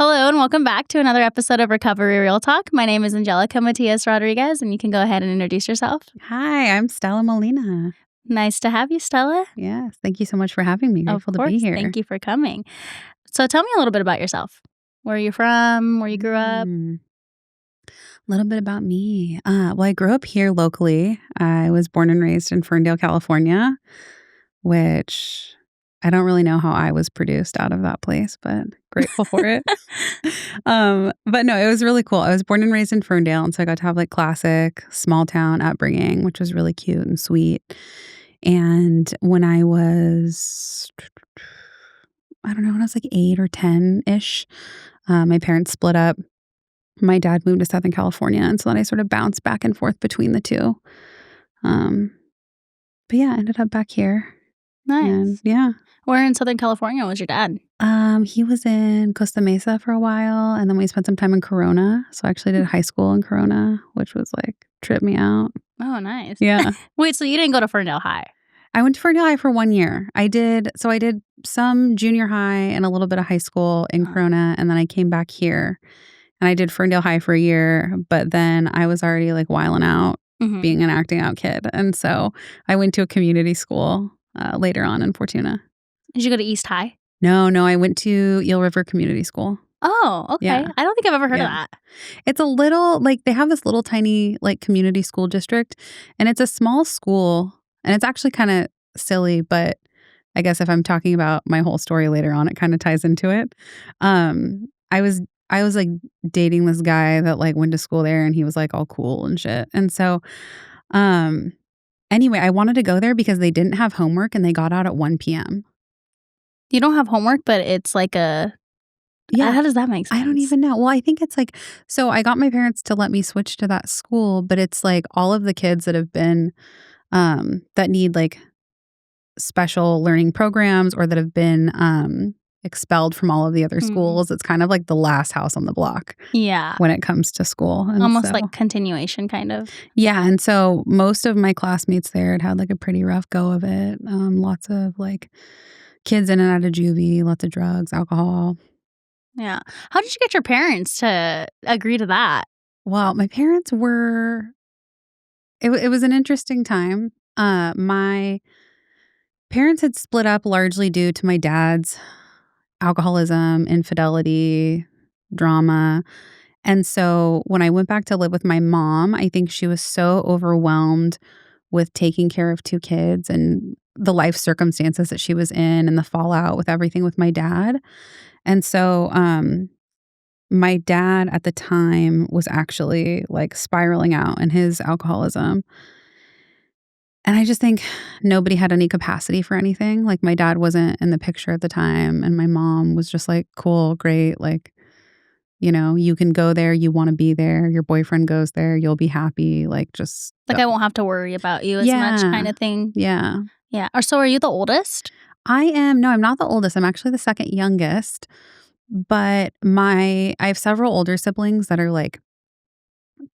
Hello and welcome back to another episode of Recovery Real Talk. My name is Angelica Matias Rodriguez, and you can go ahead and introduce yourself. Hi, I'm Stella Molina. Nice to have you, Stella. Yes, thank you so much for having me. Of Grateful to course. be here. Thank you for coming. So tell me a little bit about yourself. Where are you from? Where you grew up? A little bit about me. Well, I grew up here locally. I was born and raised in Ferndale, California, which I don't really know how I was produced out of that place, but grateful for it. But no, it was really cool. I was born and raised in Ferndale, and so I got to have like classic small town upbringing, which was really cute and sweet. And when I was, I don't know, when I was like 8 or 10-ish, my parents split up. My dad moved to Southern California, and so then I sort of bounced back and forth between the two. Um, but yeah, I ended up back here. Nice. And yeah. Where in Southern California was your dad? He was in Costa Mesa for a while, and then we spent some time in Corona. So I actually did high school in Corona, which was like, tripped me out. Oh, nice. Yeah. Wait, so you didn't go to Ferndale High? I went to Ferndale High for 1 year. I did some junior high and a little bit of high school in Corona, and then I came back here. And I did Ferndale High for a year, but then I was already like wilding out, being an acting out kid. And so I went to a community school later on in Fortuna. Did you go to East High? No, I went to Eel River Community School. Oh, okay. Yeah. I don't think I've ever heard of that. It's a little, like, they have this little tiny, like, community school district, and it's a small school, and it's actually kind of silly, but I guess if I'm talking about my whole story later on, it kind of ties into it. I was like dating this guy that like went to school there, and he was like all cool and shit. And so, anyway, I wanted to go there because they didn't have homework and they got out at 1 p.m. You don't have homework, but it's like a... Yeah. How does that make sense? I don't even know. Well, I think it's like, so I got my parents to let me switch to that school, but it's like all of the kids that have been, that need like special learning programs or that have been, expelled from all of the other schools. It's kind of like the last house on the block. Yeah. When it comes to school. And almost like continuation kind of. Yeah. And so most of my classmates there had like a pretty rough go of it. Lots of like kids in and out of juvie, lots of drugs, alcohol. Yeah. How did you get your parents to agree to that? Well, my parents were, it was an interesting time. My parents had split up largely due to my dad's alcoholism, infidelity, drama. And so when I went back to live with my mom, I think she was so overwhelmed with taking care of 2 kids and the life circumstances that she was in and the fallout with everything with my dad. And so my dad at the time was actually like spiraling out in his alcoholism. And I just think nobody had any capacity for anything. Like my dad wasn't in the picture at the time. And my mom was just like, cool, great. Like, you know, you can go there. You want to be there. Your boyfriend goes there. You'll be happy. Like just. Like I won't have to worry about you as much kind of thing. Yeah. Yeah. Or so are you the oldest? I'm not the oldest. I'm actually the second youngest. But I have several older siblings that are like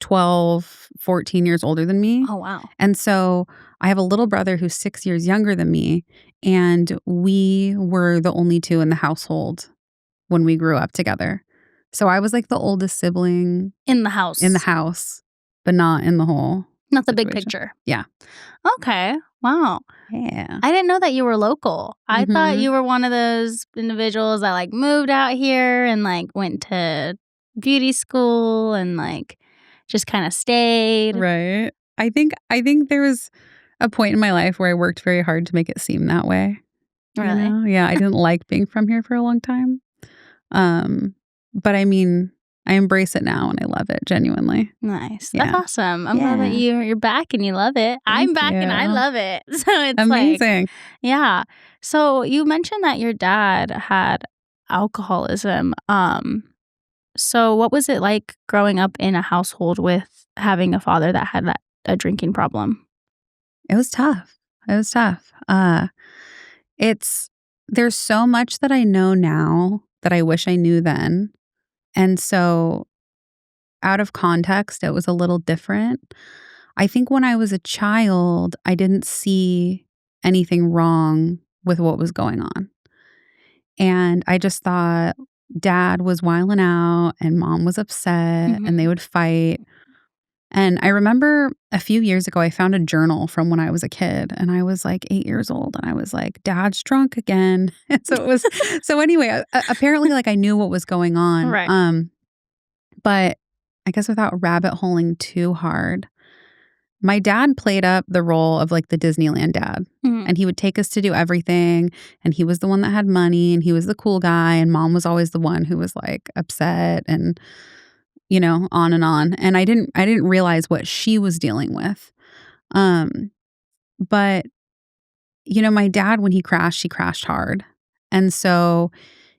12, 14 years older than me. Oh, wow. And so I have a little brother who's 6 years younger than me. And we were the only 2 in the household when we grew up together. So I was like the oldest sibling. In the house. In the house, but not in the whole Not the situation. big picture. Yeah. Okay. Wow. Yeah. I didn't know that you were local. I thought you were one of those individuals that like moved out here and like went to beauty school and like just kind of stayed. Right. I think there was a point in my life where I worked very hard to make it seem that way. Really? You know? Yeah. I didn't like being from here for a long time. But I mean, I embrace it now and I love it genuinely. Nice. Yeah. That's awesome. I'm glad that you're back and you love it. I'm back and I love it. So it's amazing. Like, yeah. So you mentioned that your dad had alcoholism. So what was it like growing up in a household with having a father that had a drinking problem? It was tough. There's so much that I know now that I wish I knew then. And so out of context, it was a little different. I think when I was a child, I didn't see anything wrong with what was going on. And I just thought, dad was wilding out and mom was upset and they Mhm. would fight. And I remember a few years ago, I found a journal from when I was a kid and I was like 8 years old and I was like, Dad's drunk again. And so it was, so anyway, apparently like I knew what was going on. Right. But I guess without rabbit holing too hard, my dad played up the role of like the Disneyland dad. Mhm. And he would take us to do everything. And he was the one that had money and he was the cool guy. And mom was always the one who was like upset and, on and on. And I didn't realize what she was dealing with. Um, but my dad, when he crashed hard. And so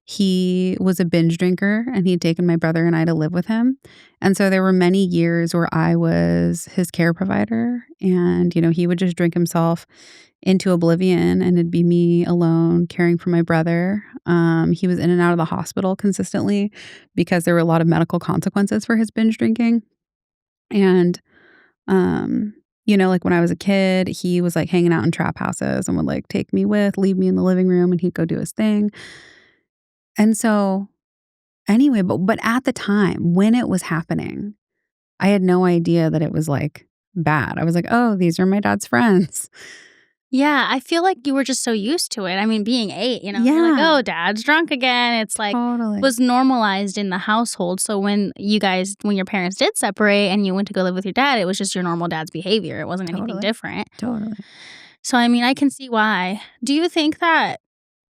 he was a binge drinker and he'd taken my brother and I to live with him. And so there were many years where I was his care provider and, he would just drink himself into oblivion and it'd be me alone caring for my brother. He was in and out of the hospital consistently because there were a lot of medical consequences for his binge drinking. And like when I was a kid, he was like hanging out in trap houses and would like leave me in the living room and he'd go do his thing. And so anyway, but at the time when it was happening, I had no idea that it was like bad. I was like, "Oh, these are my dad's friends." Yeah, I feel like you were just so used to it. I mean, being 8, you're like, Yeah, "Oh, dad's drunk again." It's like totally. was normalized in the household. So when your parents did separate and you went to go live with your dad, it was just your normal dad's behavior. It wasn't anything Totally. different. Totally. So I mean, I can see why. Do you think that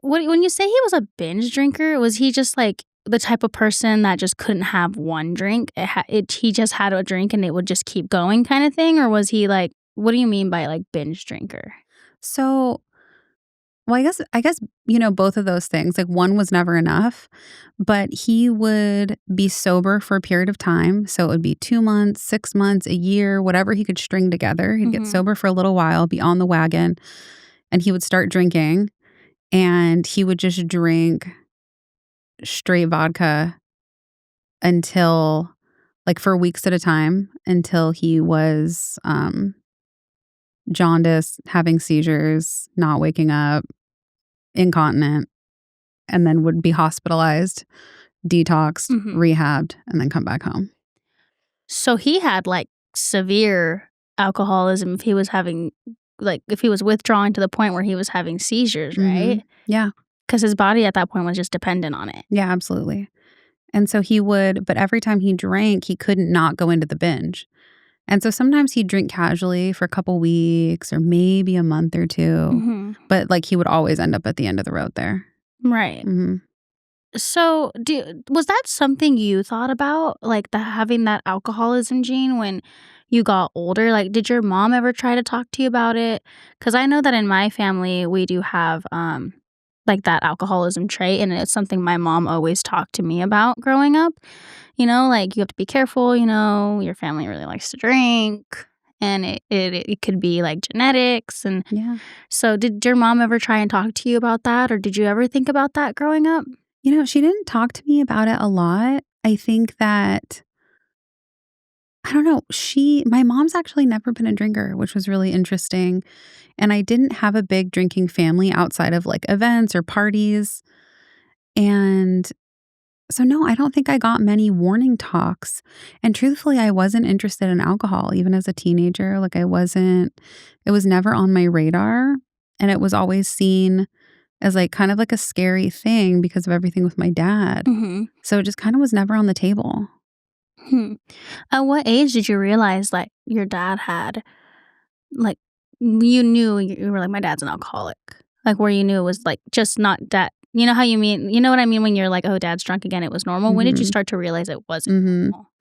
when you say he was a binge drinker, was he just like the type of person that just couldn't have one drink? He just had a drink and it would just keep going kind of thing? Or was he like, what do you mean by like binge drinker? So, well, I guess, both of those things. Like one was never enough, but he would be sober for a period of time. So it would be 2 months, 6 months, a year, whatever he could string together. He'd get Mhm. sober for a little while, be on the wagon, and he would start drinking. And he would just drink straight vodka until like for weeks at a time until he was jaundiced, having seizures, not waking up, incontinent, and then would be hospitalized, detoxed, Mhm. rehabbed, and then come back home. So he had like severe alcoholism if he was withdrawing to the point where he was having seizures, right? Yeah. Because his body at that point was just dependent on it. Yeah, absolutely. And so he would, but every time he drank, he couldn't not go into the binge. And so sometimes he'd drink casually for a couple weeks or maybe a month or two, Mhm. but like he would always end up at the end of the road there. Right. hmm So, was that something you thought about, like, having that alcoholism gene when you got older? Like, did your mom ever try to talk to you about it? Because I know that in my family, we do have, like, that alcoholism trait, and it's something my mom always talked to me about growing up. Like, you have to be careful, your family really likes to drink, and it could be, like, genetics, and Yeah. so did your mom ever try and talk to you about that, or did you ever think about that growing up? She didn't talk to me about it a lot. I think that, I don't know, my mom's actually never been a drinker, which was really interesting. And I didn't have a big drinking family outside of like events or parties. And so, no, I don't think I got many warning talks. And truthfully, I wasn't interested in alcohol even as a teenager. Like, it was never on my radar. And it was always seen as like kind of like a scary thing because of everything with my dad. Mhm. So it just kind of was never on the table. Hmm. At what age did you realize, like, your dad had, like, you were like, "My dad's an alcoholic." Like, where you knew it was, like, just not that you know what I mean when you're like, "Oh, dad's drunk again, it was normal." When did you hmm start to realize it wasn't hmm normal?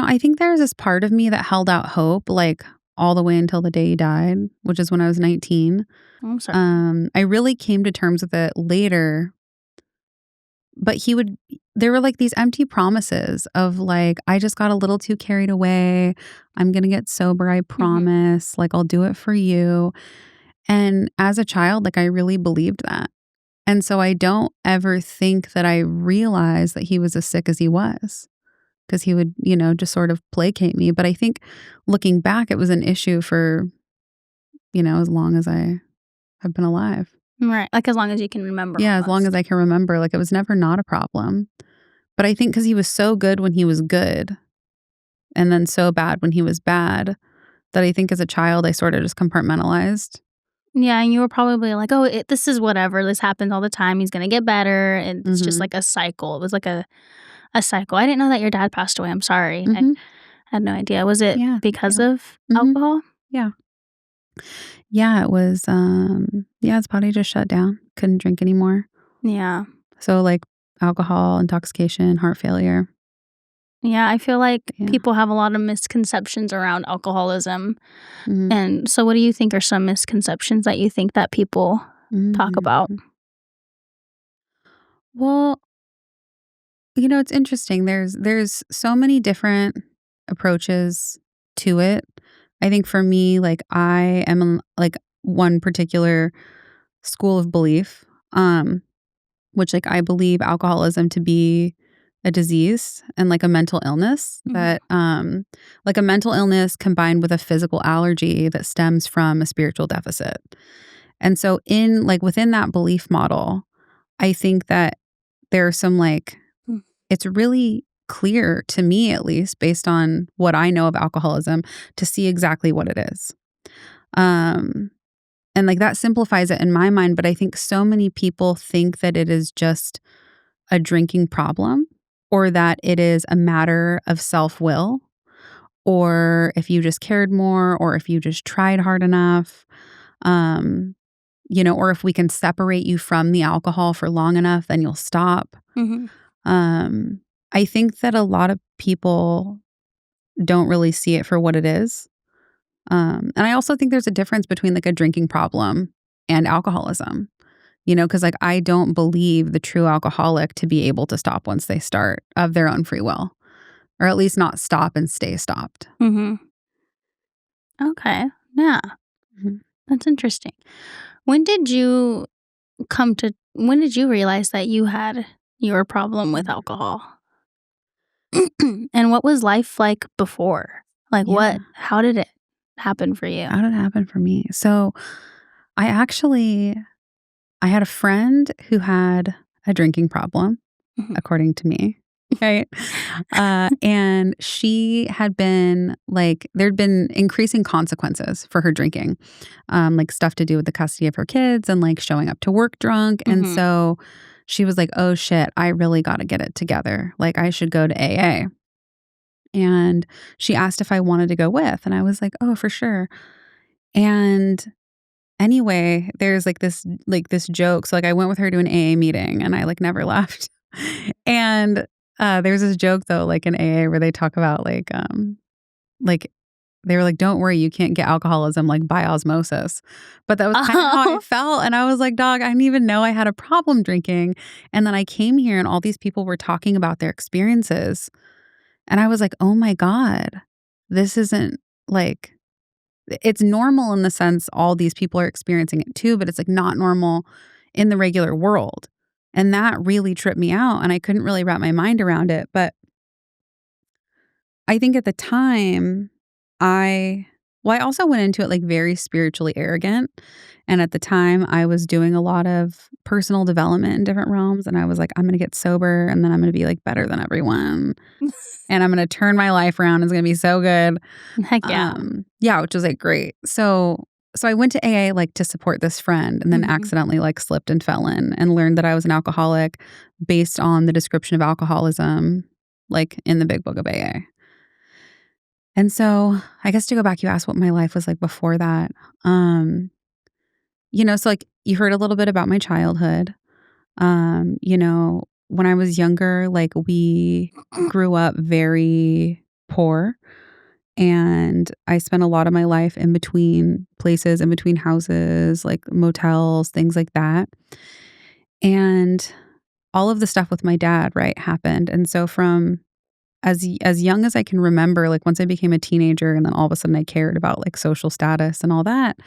I think there's this part of me that held out hope, like all the way until the day he died, which is when I was 19. I'm sorry. I really came to terms with it later, but there were like these empty promises of like, I just got a little too carried away. I'm going to get sober. I Mhm. promise. Like, I'll do it for you. And as a child, like, I really believed that. And so I don't ever think that I realized that he was as sick as he was because he would, just sort of placate me. But I think looking back, it was an issue for, as long as I have been alive. Right, like, as long as you can remember Yeah, as long as almost. I can remember, like, it was never not a problem. But I think because he was so good when he was good, and then so bad when he was bad, that I think as a child, I sorta just compartmentalized. Yeah, and you were probably like, "Oh, this is whatever, this happens all the time, he's gonna get better," and it's just Mhm. like a cycle. It was like a cycle. I didn't know that your dad passed away, I'm sorry. I Mhm. had no idea. Was it Yeah, thank because you. of Mhm. alcohol? Yeah. Yeah, it was, yeah, his body just shut down, couldn't drink anymore. Yeah. So, like, alcohol, intoxication, heart failure. Yeah, I feel like Yeah. people have a lot of misconceptions around alcoholism, Mhm. and so what do you think are some misconceptions that you think that people talk about? Mhm. Well, it's interesting. There's so many different approaches to it. I think for me, like, I am in, like, one particular school of belief, which, like, I believe alcoholism to be a disease and, like, a mental illness Mhm, that, like, a mental illness combined with a physical allergy that stems from a spiritual deficit. And so within that belief model, I think that there are some, like, mm, it's really clear to me, at least based on what I know of alcoholism, to see exactly what it is. Um, and, like, that simplifies it in my mind, but I think so many people think that it is just a drinking problem, or that it is a matter of self-will, or if you just cared more, or if you just tried hard enough, um, or if we can separate you from the alcohol for long enough, then you'll stop. mhm, Um, I think that a lot of people don't really see it for what it is. And I also think there's a difference between, like, a drinking problem and alcoholism, because, like, I don't believe the true alcoholic to be able to stop once they start of their own free will, or at least not stop and stay stopped. mhm. Okay, yeah, Mhm. that's interesting. When did you realize that you had your problem with Mhm. alcohol? And what was life like before? Like, Yeah. how did it happen for you? How did it happen for me? So I actually I had a friend who had a drinking problem, Mhm. according to me. Right. And she had been like, there'd been increasing consequences for her drinking, like stuff to do with the custody of her kids and like showing up to work drunk. And Mhm. so she was like, oh shit, I really got to get it together. Like, I should go to AA. And she asked if I wanted to go with. And I was like, oh, for sure. And anyway, there's like this joke. So, like, I went with her to an AA meeting and I, like, never left. And, there's this joke though, like, in AA where they talk about, like, they were like, "Don't worry, you can't get alcoholism, like, by osmosis." But that was kinda how I Oh. felt, and I was like, "Dog, I didn't even know I had a problem drinking." And then I came here and all these people were talking about their experiences, and I was like, "Oh my god, this isn't, like." It's normal in the sense all these people are experiencing it too, but it's, like, not normal in the regular world. And that really tripped me out, and I couldn't really wrap my mind around it, but I think at the time, I also went into it, like, very spiritually arrogant, and at the time, I was doing a lot of personal development in different realms, and I was like, "I'm gonna get sober, and then I'm gonna be, like, better than everyone, and I'm gonna turn my life around, it's gonna be so good." Heck yeah. Yeah, which was, like, great. So I went to AA, like, to support this friend and then Mhm. accidentally, like, slipped and fell in and learned that I was an alcoholic based on the description of alcoholism, like, in the Big Book of AA. And so, I guess to go back, you asked what my life was like before that. Um, so, like, you heard a little bit about my childhood. When I was younger, like, we grew up very poor. And I spent a lot of my life in between places, in between houses, like motels, things like that. And all of the stuff with my dad, right, happened. And so from as young as I can remember, like once I became a teenager and then all of a sudden I cared about like social status and all that,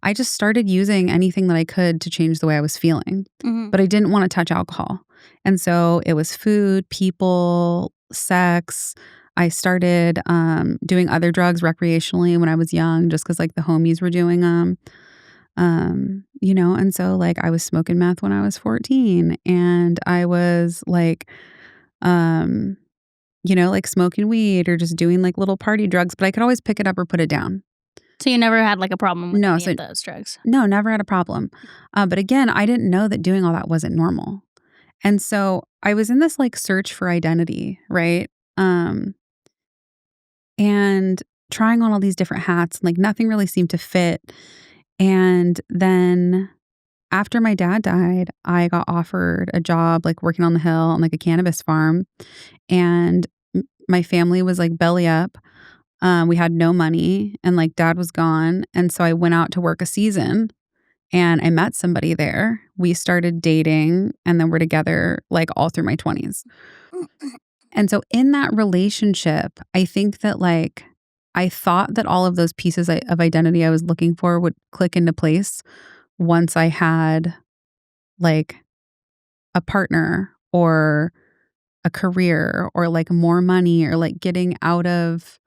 I just started using anything that I could to change the way I was feeling. Mhm. But I didn't want to touch alcohol. And so it was food, people, sex. I started doing other drugs recreationally when I was young, just because like the homies were doing them. And so like I was smoking meth when I was 14 and I was like, um, like smoking weed or just doing like little party drugs, but I could always pick it up or put it down. So you never had, like, a problem with No, any so of those drugs? no, never had a problem. But again, I didn't know that doing all that wasn't normal. And so I was in this like search for identity, right? Um, and trying on all these different hats, like nothing really seemed to fit. And then after my dad died, I got offered a job like working on the hill on like a cannabis farm. And my family was like belly up. We had no money and like dad was gone. And so I went out to work a season and I met somebody there. We started dating and then we're together like all through my 20s. And so in that relationship, I think that like I thought that all of those pieces of identity I was looking for would click into place once I had like a partner or a career or like more money or like getting out of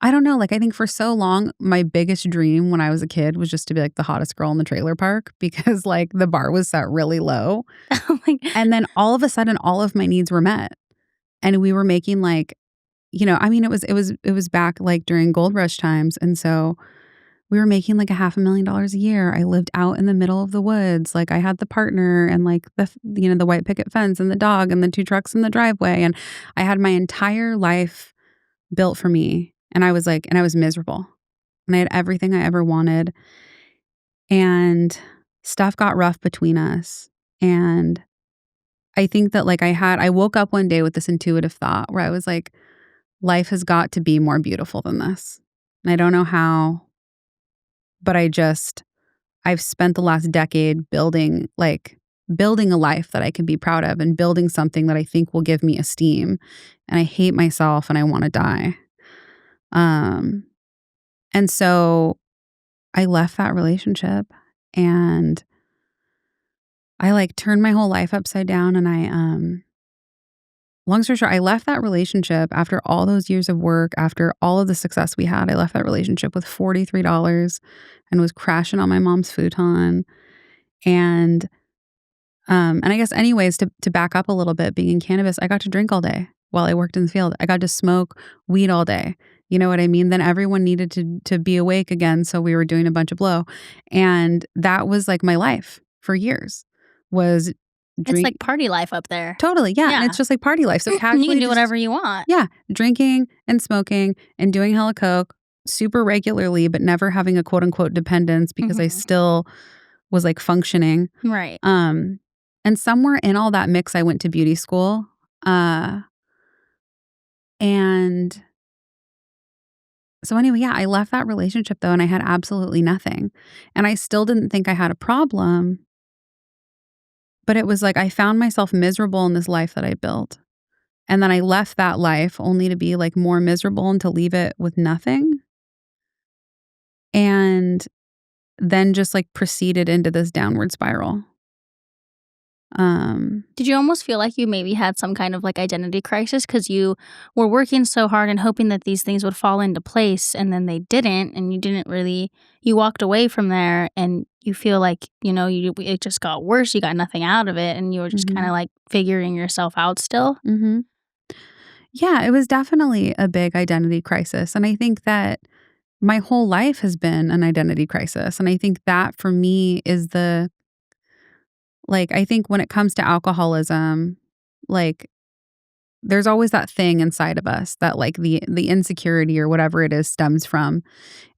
I don't know, like I think for so long my biggest dream when I was a kid was just to be like the hottest girl in the trailer park because like the bar was set really low. Oh my And then all of a sudden all of my needs were met and we were making like I mean it was back like during gold rush times and so we were making like a $500,000 a year. I lived out in the middle of the woods. Like I had the partner and like the white picket fence and the dog and the 2 trucks in the driveway. And I had my entire life built for me. And I was miserable and I had everything I ever wanted. And stuff got rough between us. And I think that like I woke up one day with this intuitive thought where I was like, life has got to be more beautiful than this. And I don't know how, but I've spent the last decade building a life that I can be proud of and building something that I think will give me esteem. And I hate myself and I want to die. Um, and so I left that relationship and I like turned my whole life upside down and long story short, I left that relationship after all those years of work, after all of the success we had. I left that relationship with $43 and was crashing on my mom's futon. And and I guess anyways, to back up a little bit, being in cannabis, I got to drink all day while I worked in the field. I got to smoke weed all day. You know what I mean? Then everyone needed to be awake again, so we were doing a bunch of blow. And that was like my life for years was It's drink like party life up there. totally, yeah, and Yeah. it's just like party life. So You can casually do just whatever you want. yeah, drinking and smoking and doing hella coke super regularly, but never having a quote unquote dependence because I Mhm. still was like functioning. Right. Um, and somewhere in all that mix, I went to beauty school. Uh, and so anyway, yeah, I left that relationship though, and I had absolutely nothing. And I still didn't think I had a problem, but it was like I found myself miserable in this life that I built. And then I left that life only to be like more miserable and to leave it with nothing. And then just like proceeded into this downward spiral. Um, Did you almost feel like you maybe had some kind of, like, identity crisis because you were working so hard and hoping that these things would fall into place, and then they didn't, and you didn't really you walked away from there, and you feel like, it just got worse, you got nothing out of it, and you were just kinda, mhm, like, figuring yourself out still? mhm. Yeah, it was definitely a big identity crisis. And I think that my whole life has been an identity crisis. And I think that for me is I think when it comes to alcoholism, like, there's always that thing inside of us that like the insecurity or whatever it is stems from.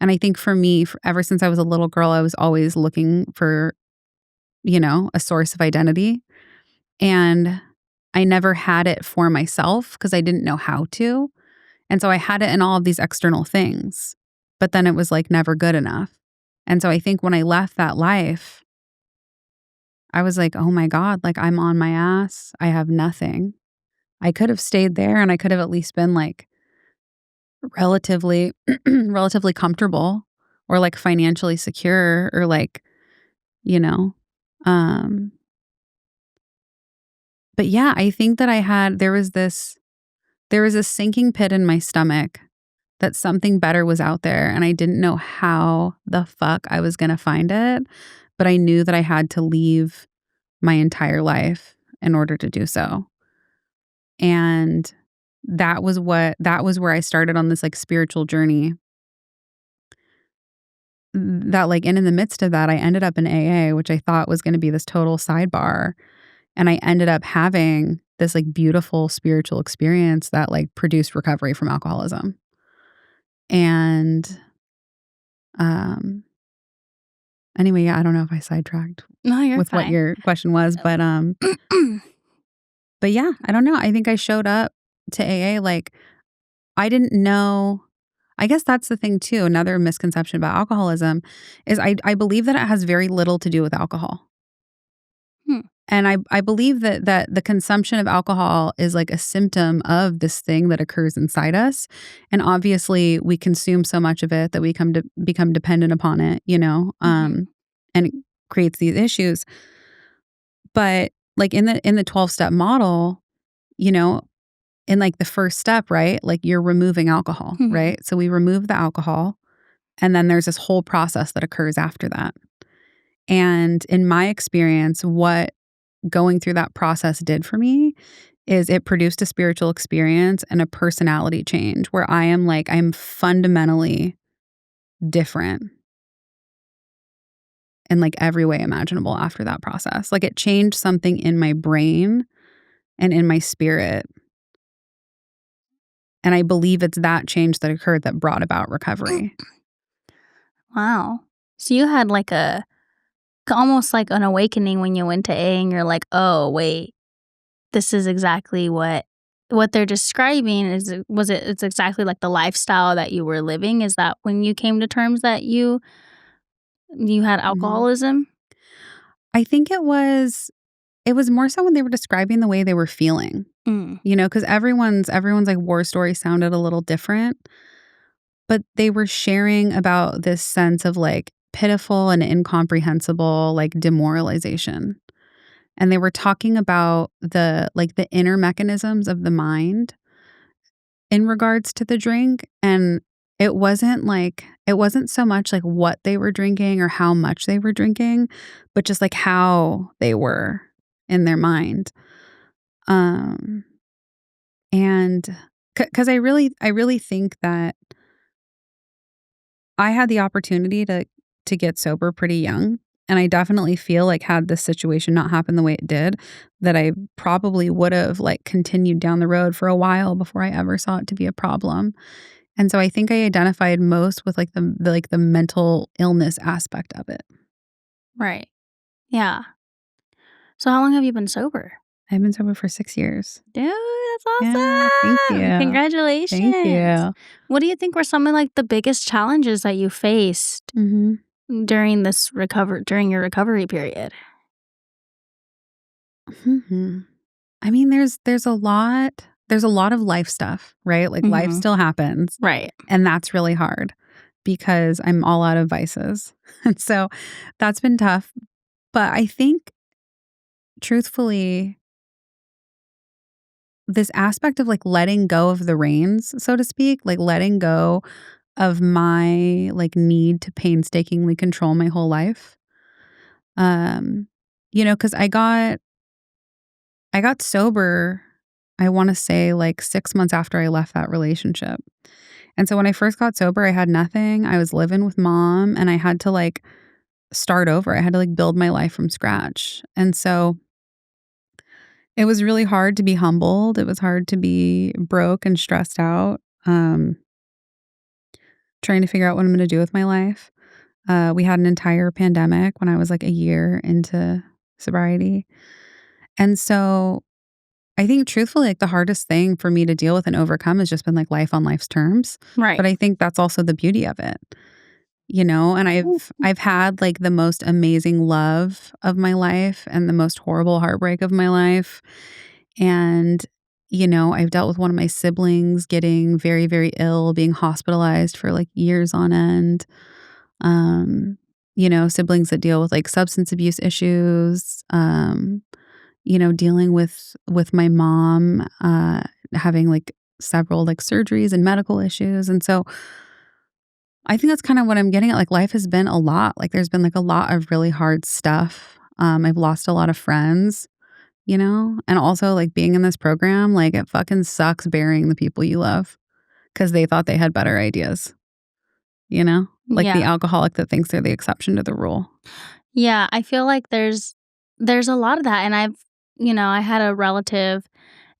And I think for me, ever since I was a little girl, I was always looking for, a source of identity. And I never had it for myself because I didn't know how to. And so I had it in all of these external things, but then it was like never good enough. And so I think when I left that life, I was like, oh my God, like I'm on my ass. I have nothing. I could have stayed there and I could have at least been like relatively, relatively comfortable or like financially secure or like, you know, um, but yeah, I think that there was this sinking pit in my stomach that something better was out there, and I didn't know how the fuck I was gonna find it, but I knew that I had to leave my entire life in order to do so. And that was where I started on this, like, spiritual journey that, like, and in the midst of that, I ended up in AA, which I thought was gonna be this total sidebar, and I ended up having this, like, beautiful spiritual experience that, like, produced recovery from alcoholism. And, um, anyway, yeah, I don't know if I sidetracked No, you're with what fine. your question was, but yeah, I don't know. I think I showed up to AA, like, I didn't know. I guess that's the thing too, another misconception about alcoholism is I believe that it has very little to do with alcohol. Hmm. And I believe that the consumption of alcohol is like a symptom of this thing that occurs inside us. And obviously we consume so much of it that we come to become dependent upon it, Mhm. and it creates these issues. But like in the 12-step model, you know, in like the first step, right? Like you're removing alcohol, Mhm. right? So we remove the alcohol and then there's this whole process that occurs after that. And in my experience, what going through that process did for me is it produced a spiritual experience and a personality change where I am like, I'm fundamentally different in like every way imaginable after that process. Like it changed something in my brain and in my spirit. And I believe it's that change that occurred that brought about recovery. Wow. So you had like almost like an awakening when you went to A and you're like, "Oh, wait. This is exactly what they're describing it's exactly like the lifestyle that you were living?" Is that when you came to terms that you had Mhm. alcoholism? I think it was more so when they were describing the way they were feeling, Mm. because everyone's like war story sounded a little different, but they were sharing about this sense of like pitiful and incomprehensible like demoralization. And they were talking about the inner mechanisms of the mind in regards to the drink, and it wasn't so much like what they were drinking or how much they were drinking, but just like how they were in their mind. Um, and because I really think that I had the opportunity to get sober pretty young, and I definitely feel like had this situation not happened the way it did, that I probably would have, like, continued down the road for a while before I ever saw it to be a problem. And so I think I identified most with, like, the mental illness aspect of it. Right. Yeah. So how long have you been sober? I've been sober for 6 years. Dude, that's Yeah, thank awesome. you. Thank Congratulations. you. What do you think were some of, like, the biggest challenges that you faced Mhm. during your recovery period? Mhm. I mean, there's a lot of life stuff, right? Like, life Mhm. still happens, Right. and that's really hard because I'm all out of vices. And so that's been tough, but I think truthfully, this aspect of, like, letting go of the reins, so to speak, like, letting go of my, like, need to painstakingly control my whole life, um, because I got sober, I wanna say, like, 6 months after I left that relationship. And so when I first got sober, I had nothing. I was living with mom and I had to like start over. I had to like build my life from scratch. And so it was really hard to be humbled. It was hard to be broke and stressed out, trying to figure out what I'm going to do with my life. We had an entire pandemic when I was like a year into sobriety. And so I think truthfully, like the hardest thing for me to deal with and overcome has just been like life on life's terms. Right. But I think that's also the beauty of it. And I've had, like, the most amazing love of my life and the most horrible heartbreak of my life, and, I've dealt with one of my siblings getting very, very ill, being hospitalized for, like, years on end, siblings that deal with, like, substance abuse issues, dealing with my mom, having, like, several like surgeries and medical issues. And so I think that's kind of what I'm getting at. Like life has been a lot. Like there's been like a lot of really hard stuff. I've lost a lot of friends, and also like being in this program, like it fucking sucks burying the people you love because they thought they had better ideas, like the Yeah. alcoholic that thinks they're the exception to the rule. Yeah, I feel like there's a lot of that, and I had a relative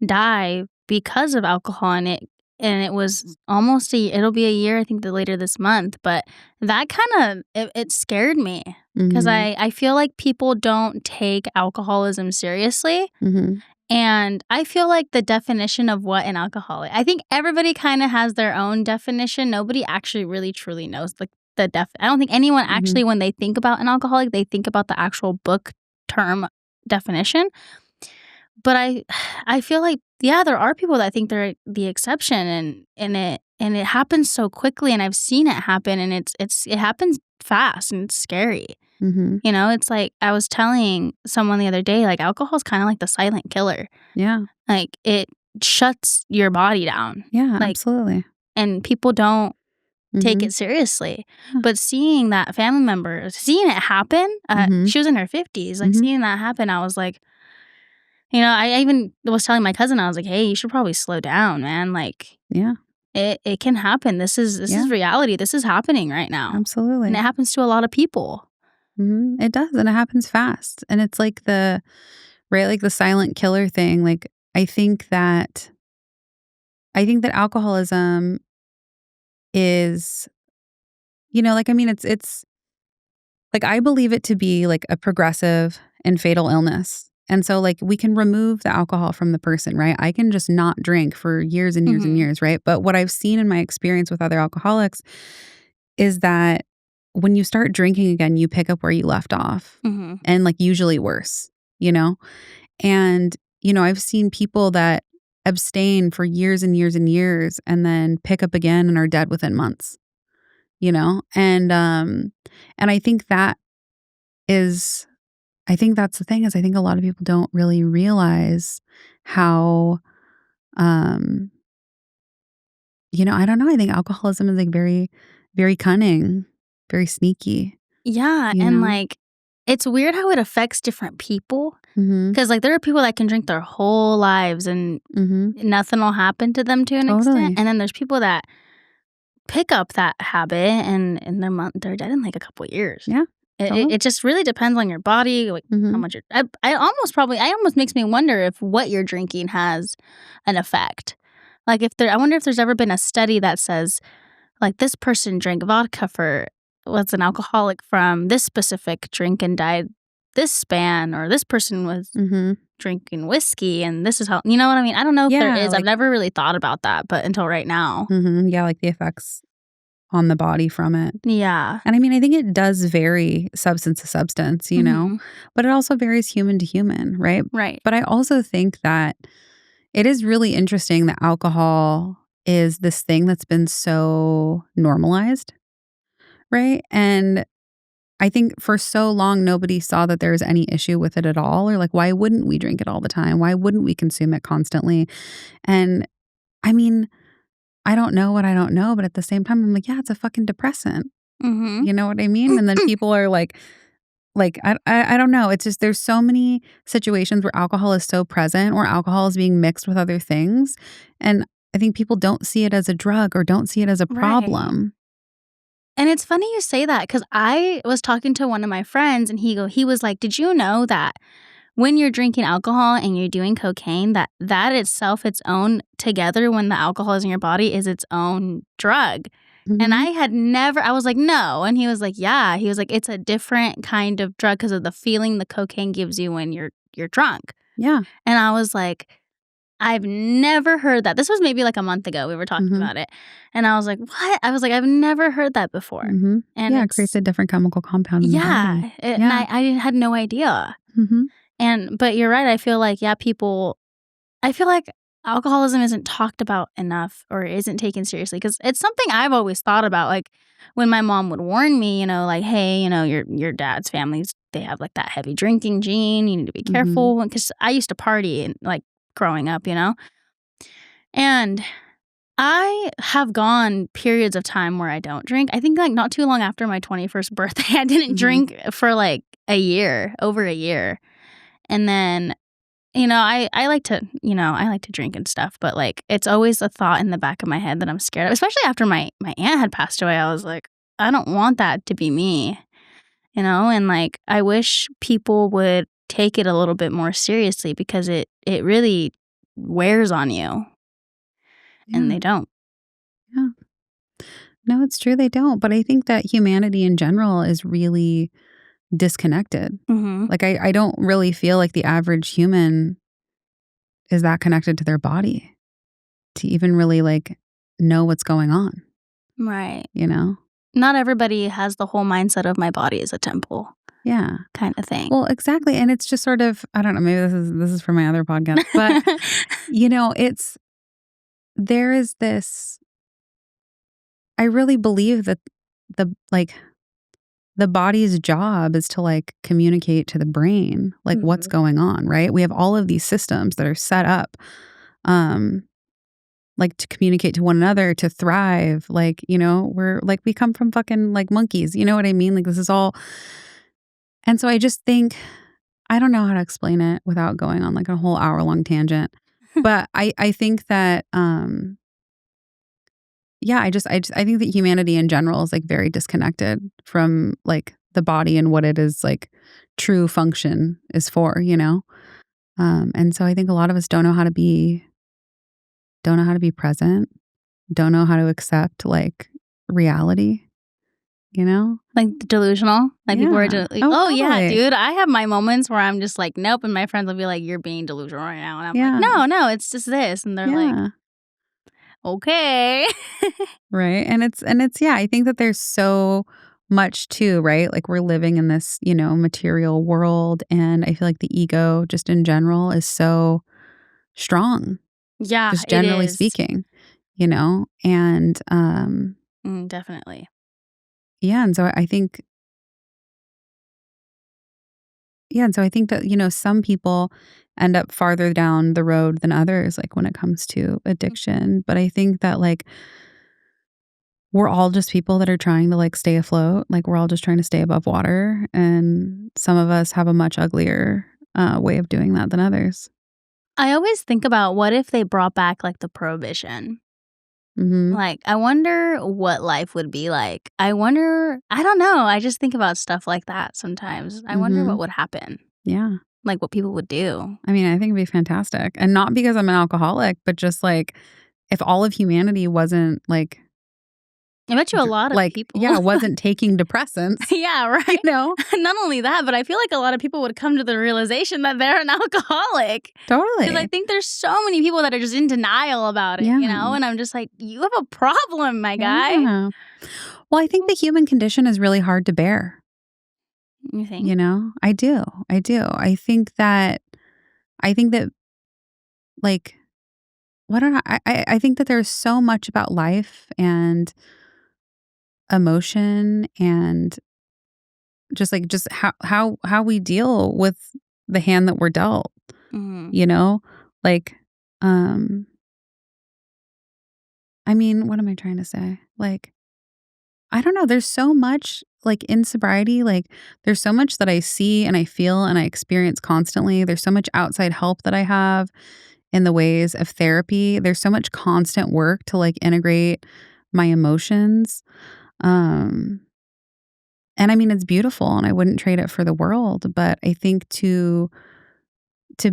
die because of alcohol, and it was almost it'll be a year, I think, later this month, but that kinda it scared me because Mhm. I feel like people don't take alcoholism seriously, Mhm. and I feel like the definition of what an alcoholic, I think everybody kinda has their own definition. Nobody actually really truly knows I don't think anyone Mhm. actually, when they think about an alcoholic, they think about the actual book term definition. But I feel like, yeah, there are people that think they're the exception, and it happens so quickly, and I've seen it happen, and it happens fast, and it's scary. Mhm. It's like I was telling someone the other day, like, alcohol's kinda like the silent killer. Yeah. Like, it shuts your body down, Yeah, like, absolutely. and people don't take Mhm. it seriously. Yeah. But seeing that family member, seeing it happen, Mhm. she was in her 50s, like, Mhm. seeing that happen, I was like, I even was telling my cousin, I was like, "Hey, you should probably slow down, man, like, Yeah. it can happen. This is Yeah. reality. This is happening right now." And it Absolutely. happens to a lot of people. Mhm. It does, and it happens fast. And it's like right, like the silent killer thing. Like I think that alcoholism is, like I mean it's like I believe it to be like a progressive and fatal illness. And so like we can remove the alcohol from the person, right? I can just not drink for years and years and Mhm. years, right? But what I've seen in my experience with other alcoholics is that when you start drinking again, you pick up where you left off Mhm. and like usually worse, you know? And, I've seen people that abstain for years and years and years and then pick up again and are dead within months, you know? And is I think that's the thing is I think a lot of people don't really realize how, um, I don't know. I think alcoholism is like very, very cunning, very sneaky, Yeah, you and, know? like, it's weird how it affects different people, Mhm. 'cause, like, there are people that can drink their whole lives and Mhm. nothing will happen to them to an extent, Totally. and then there's people that pick up that habit and they're dead in, like, a couple years. Yeah. It Totally. just really depends on your body, like, how Mhm. much I almost makes me wonder if what you're drinking has an effect. Like, I wonder if there's ever been a study that says, like, this person drank vodka was an alcoholic from this specific drink and died this span, or this person was Mhm. drinking whiskey and this is how, you know what I mean? I don't know if there Yeah, is. I've like never really thought about that, but until right now. yeah, like the effects on the body from it. Yeah. And I mean, I think it does vary substance to substance, Mhm. but it also varies human to human, right? Right. But I also think that it is really interesting that alcohol is this thing that's been so normalized, right? And I think for so long, nobody saw that there was any issue with it at all, or like, why wouldn't we drink it all the time? Why wouldn't we consume it constantly? And I mean, I don't know what I don't know, but at the same time, I'm like, yeah, it's a fucking depressant. Mhm. You know what I mean? And then people are like I don't know. It's just there's so many situations where alcohol is so present or alcohol is being mixed with other things. And I think people don't see it as a drug or don't see it as a Right. problem. And it's funny you say that because I was talking to one of my friends and he was like, "Did you know that when you're drinking alcohol and you're doing cocaine, that itself, its own together when the alcohol is in your body is its own drug?" And Mhm. I was like, "No." And he was like, "Yeah." He was like, "It's a different kind of drug because of the feeling the cocaine gives you when you're drunk." Yeah. And I was like, I've never heard that. This was maybe like a month ago, we were talking Mhm. about it, and I was like, "What?" I was like, "I've never heard that before." Mhm. And Yeah, it creates it's a different chemical compound in the body. yeah, and Yeah. I had no idea. Mhm. But you're right, I feel like, yeah, I feel like alcoholism isn't talked about enough or isn't taken seriously because it's something I've always thought about, like, when my mom would warn me, like, "Hey, your dad's families, they have, like, that heavy drinking gene, you need to be Mhm. careful." Because I used to party and, like, growing up, and I have gone periods of time where I don't drink. I think, like, not too long after my 21st birthday, I didn't Mhm. drink for, like, a year, over a year, and then, I like to I like to drink and stuff, but, like, it's always a thought in the back of my head that I'm scared of, especially after my aunt had passed away. I was like, "I don't want that to be me," and, like, I wish people would take it a little bit more seriously because it really wears on you, and Yeah, they don't. yeah. No, it's true they don't, but I think that humanity in general is really disconnected. Mhm. Like, I don't really feel like the average human is that connected to their body to even really, like, know what's going on, Right. you know? Not everybody has the whole mindset of my body is a temple Yeah. kinda thing. Well, exactly, and it's just sort of I don't know, maybe this is for my other podcast, but, it's there is this I really believe that like, the body's job is to, like, communicate to the brain, like, what's Mhm. going on, right? We have all of these systems that are set up, um, like, to communicate to one another, to thrive, like, we come from fucking, like, monkeys, you know what I mean? Like, this is all and so I just think I don't know how to explain it without going on, like, a whole hour-long tangent, but I think that, yeah, I think that humanity in general is, like, very disconnected from, like, the body and what it is, like, true function is for, you know? And so I think a lot of us don't know how to be present, don't know how to accept, like, reality, you know? Like, delusional? Like, people are Yeah. just like, Oh, "Oh, yeah, totally. dude." I have my moments where I'm just like, "Nope," and my friends will be like, "You're being delusional right now," and I'm like, Yeah. "No, no, it's just this," and they're like, Yeah. "Okay." Right, and it's yeah, I think that there's so much too, right? Like, we're living in this, material world, and I feel like the ego just in general is so strong, Yeah, just it generally is. speaking, and, Definitely. yeah, and so I think yeah, and so I think that, some people end up farther down the road than others, like, when it comes to addiction, but I think that, like, we're all just people that are trying to, like, stay afloat, like, we're all just trying to stay above water, and some of us have a much uglier, way of doing that than others. I always think about what if they brought back, like, the prohibition? Mhm, Like, I wonder what life would be like. I don't know, I just think about stuff like that sometimes. I wonder what mhm, would happen, yeah. like, what people would do. I mean, I think it'd be fantastic, and not because I'm an alcoholic, but just, like, if all of humanity wasn't, like, I bet you a lot of people. yeah, wasn't taking depressants, Yeah, you right? know? Not only that, but I feel like a lot of people would come to the realization that they're an alcoholic. Because I Totally. think there's so many people that are just in denial about it, Yeah, and I'm just like, "You have a problem, my guy." yeah. Well, I think the human condition is really hard to bear, You think? you know? I do. I think that, like well, I don't know, I think that there's so much about life and emotion and just how we deal with the hand that we're dealt, Mhm. you know? Like, um, I mean, what am I trying to say? Like, I don't know, there's so much, like, in sobriety, like, there's so much that I see and I feel and I experience constantly. There's so much outside help that I have in the ways of therapy. There's so much constant work to, like, integrate my emotions. Um, and I mean, it's beautiful and I wouldn't trade it for the world, but I think to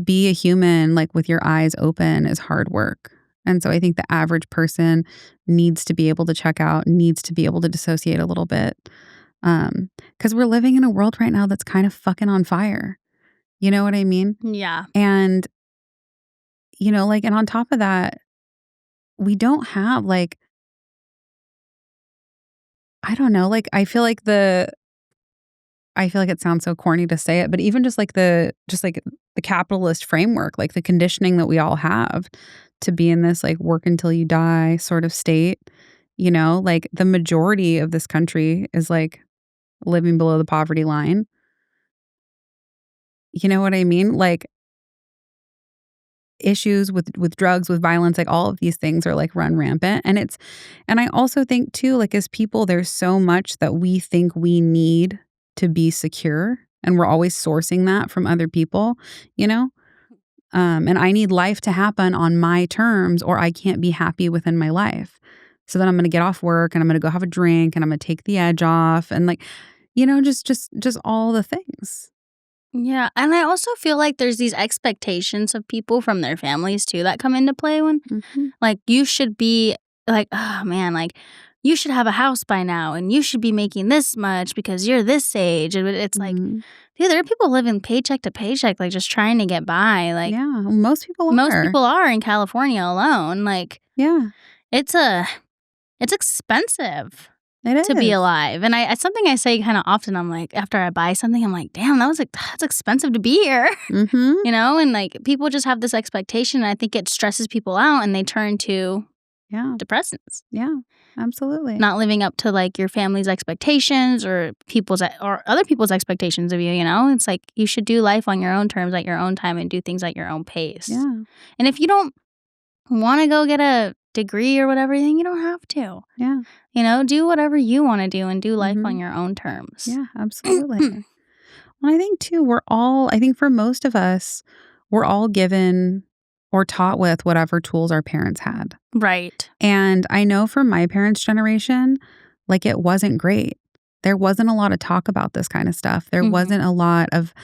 be a human, like, with your eyes open is hard work. And so I think the average person needs to be able to check out, needs to be able to dissociate a little bit. Because we're living in a world right now that's kind of fucking on fire. You know what I mean? Yeah. And, like, and on top of that, we don't have, like, I don't know, like, I feel like it sounds so corny to say it, but even just like the capitalist framework, like the conditioning that we all have to be in this like work until you die sort of state, like the majority of this country is like living below the poverty line. You know what I mean? Like issues with drugs, with violence, like all of these things are like run rampant. And I also think too, like as people, there's so much that we think we need to be secure. And we're always sourcing that from other people, you know? And I need life to happen on my terms or I can't be happy within my life. So then I'm going to get off work and I'm going to go have a drink and I'm going to take the edge off and like, just all the things. Yeah, and I also feel like there's these expectations of people from their families too that come into play when Mhm. like you should be like, oh man, like you should have a house by now and you should be making this much because you're this age. And it's like, Mhm. dude, there are people living paycheck to paycheck, like just trying to get by. Like Yeah, most people most are. people are in California alone. Like Yeah, it's it's expensive it to be is. alive. And it's something I say kind of often. I'm like, after I buy something, I'm like, damn, that's expensive to be here. Mhm. You know, and like people just have this expectation. And I think it stresses people out and they turn to Yeah, depressants. yeah, absolutely. Not living up to like your family's expectations or or other people's expectations of you, you know? It's like you should do life on your own terms at your own time and do things at your own pace. Yeah, And if you don't want to go get a degree or whatever, then you don't have to. yeah. You know, do whatever you want to do and do life on Mhm. your own terms. Yeah, absolutely. Well, I think too, I think for most of us, we're all given or taught with whatever tools our parents had. Right. And I know from my parents' generation, like it wasn't great. There wasn't a lot of talk about this kind of stuff. There Mhm. wasn't a lot of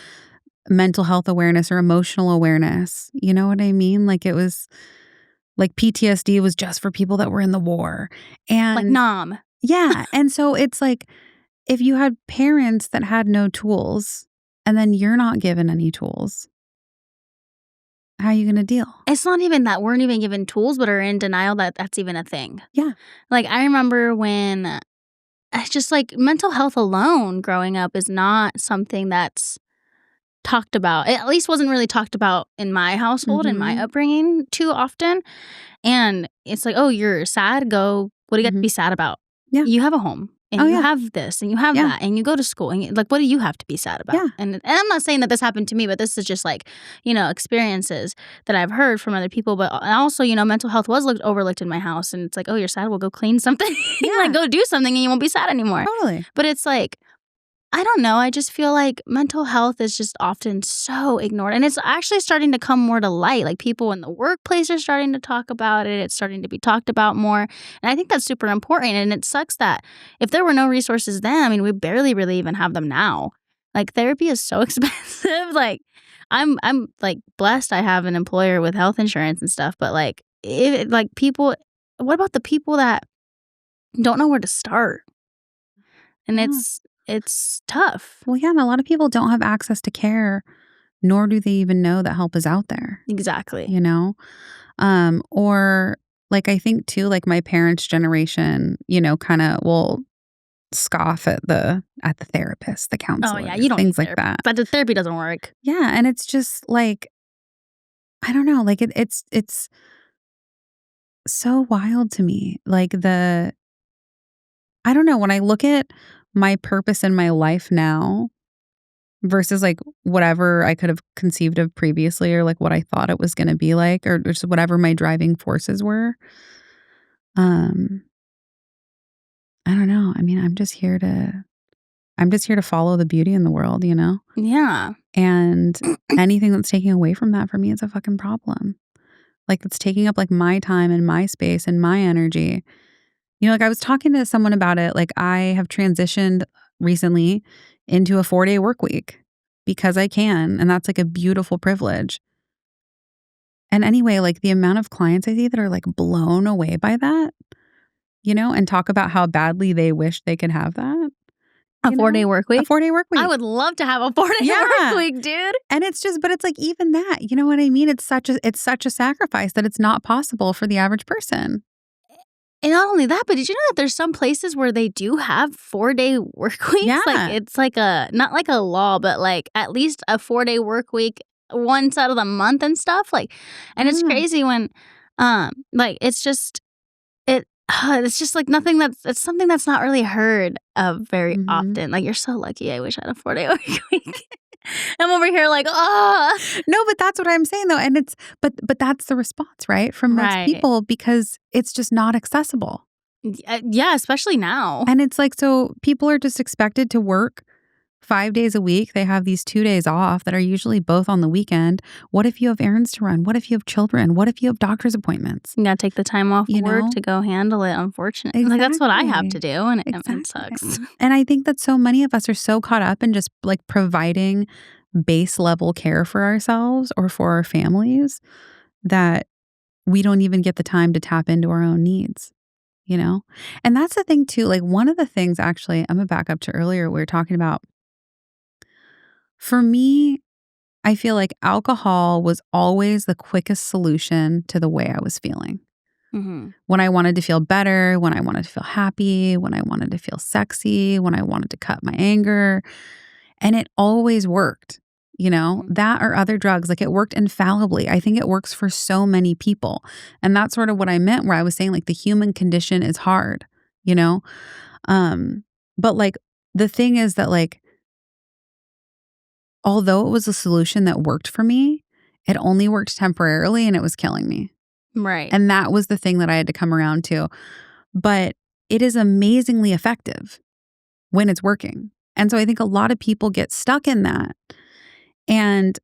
mental health awareness or emotional awareness. You know what I mean? Like it was like PTSD was just for people that were in the war. Like And nom. yeah. And so it's like if you had parents that had no tools and then you're not given any tools, how are you going to deal? It's not even that we're not even given tools, but are in denial that that's even a thing. Yeah. Like I remember when it's just like mental health alone growing up is not something that's talked about. It at least wasn't really talked about in my household, in my Mhm. upbringing too often. And it's like, oh, you're sad? Go, what do you got to Mhm. be sad about? Yeah. You have a home Oh, and you yeah. have this and you have Yeah. that and you go to school and like, what do you have to be sad about? Yeah. And I'm not saying that this happened to me, but this is just like, experiences that I've heard from other people. But also, mental health was overlooked in my house. And it's like, oh, you're sad? Well, go clean something. Yeah. Like, go do something and you won't be sad anymore. Totally. But it's like, I don't know. I just feel like mental health is just often so ignored. And it's actually starting to come more to light. Like people in the workplace are starting to talk about it. It's starting to be talked about more. And I think that's super important. And it sucks that if there were no resources then, I mean, we barely really even have them now. Like therapy is so expensive. Like I'm like blessed I have an employer with health insurance and stuff. But like people, what about the people that don't know where to start? And Yeah. it's tough. Well, yeah, and a lot of people don't have access to care, nor do they even know that help is out there, Exactly. you know? Or like I think too, like my parents' generation, kind of will scoff at the therapist, the Oh, yeah, counselors, you don't need things like therapy. that. But the therapy doesn't work. Yeah, and it's just like I don't know, like it's so wild to me. Like I don't know, when I look at my purpose in my life now versus like whatever I could have conceived of previously or like what I thought it was going to be like or just whatever my driving forces were. Um I don't know. I mean, I'm just here to follow the beauty in the world, you know? Yeah. And anything that's taking away from that for me is a fucking problem. Like it's taking up like my time and my space and my energy. Like I was talking to someone about it. Like I have transitioned recently into a 4-day work week because I can. And that's like a beautiful privilege. And anyway, like the amount of clients I see that are like blown away by that, and talk about how badly they wish they could have that. A 4-day work A week? 4-day work week. I would love to have a 4-day Yeah. work week, dude. And it's just, but it's like even that, you know what I mean? It's such a sacrifice that it's not possible for the average person. And not only that, but did you know that there's some places where they do have 4-day work weeks? Yeah. Like it's like not like a law, but like at least a 4-day work week once out of the month and stuff. Like, and it's Yeah. crazy when, like it's just it's just like it's something that's not really heard of very Mhm. often. Like you're so lucky. I wish I had a 4-day work week. I'm over here like, "Oh." No, but that's what I'm saying though, and it's but that's the response, right, from most Right. people because it's just not accessible. Yeah, especially now. And it's like, so people are just expected to work 5 days a week. They have these 2 days off that are usually both on the weekend. What if you have errands to run? What if you have children? What if you have doctor's appointments? You gotta take the time off You work know? to go handle it, unfortunately. Like, that's what I have to Exactly. do, and it Exactly. sucks. And I think that so many of us are so caught up in just, like, providing base level care for ourselves or for our families that we don't even get the time to tap into our own needs, you know? And that's the thing too, like, one of the things actually I'm gonna back up to earlier we were talking about. For me, I feel like alcohol was always the quickest solution to the way I was feeling. Mhm. When I wanted to feel better, when I wanted to feel happy, when I wanted to feel sexy, when I wanted to cut my anger, and it always worked, Mhm. that or other drugs, like it worked infallibly. I think it works for so many people. And that's sort of what I meant where I was saying like the human condition is hard, you know? Um, but like the thing is that like, although it was a solution that worked for me, it only worked temporarily and it was killing me. Right. And that was the thing that I had to come around to. But it is amazingly effective when it's working. And so I think a lot of people get stuck in that. And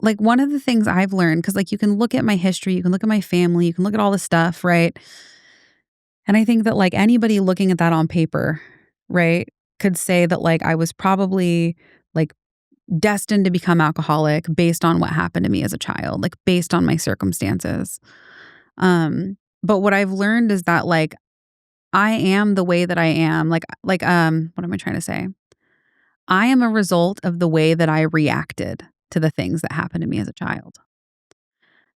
like one of the things I've learned, because like you can look at my history, you can look at my family, you can look at all the stuff, right? And I think that like anybody looking at that on paper, right, could say that like I was probably like destined to become alcoholic based on what happened to me as a child, like based on my circumstances. But what I've learned is that like I am the way that I am. What am I trying to say? I am a result of the way that I reacted to the things that happened to me as a child.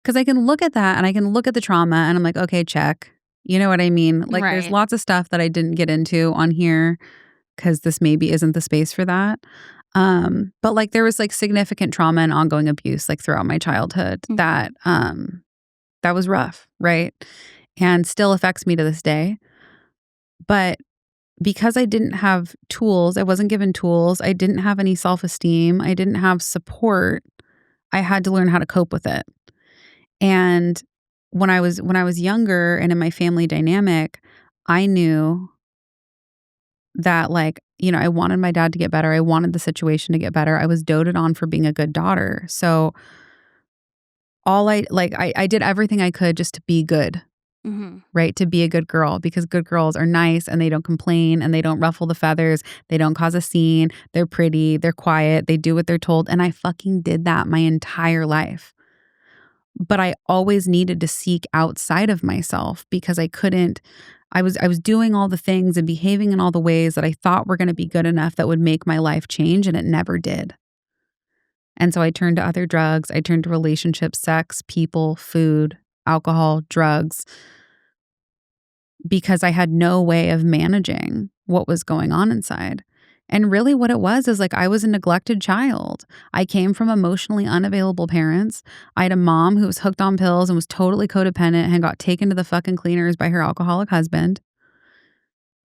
Because I can look at that and I can look at the trauma and I'm like, okay, check. You know what I mean? Like, there's Right. lots of stuff that I didn't get into on here because this maybe isn't the space for that. But like, there was like significant trauma and ongoing abuse like throughout my childhood Mm. that was rough, right? And still affects me to this day. But because I didn't have tools, I wasn't given tools, I didn't have any self-esteem, I didn't have support, I had to learn how to cope with it. And when I was younger and in my family dynamic, I knew that like, I wanted my dad to get better. I wanted the situation to get better. I was doted on for being a good daughter. So I did everything I could just to be good, Mhm. right? To be a good girl because good girls are nice and they don't complain and they don't ruffle the feathers. They don't cause a scene. They're pretty. They're quiet. They do what they're told. And I fucking did that my entire life. But I always needed to seek outside of myself because I was doing all the things and behaving in all the ways that I thought were going to be good enough that would make my life change and it never did. And so I turned to other drugs, I turned to relationships, sex, people, food, alcohol, drugs because I had no way of managing what was going on inside. And really, what it was is like I was a neglected child. I came from emotionally unavailable parents. I had a mom who was hooked on pills and was totally codependent and got taken to the fucking cleaners by her alcoholic husband,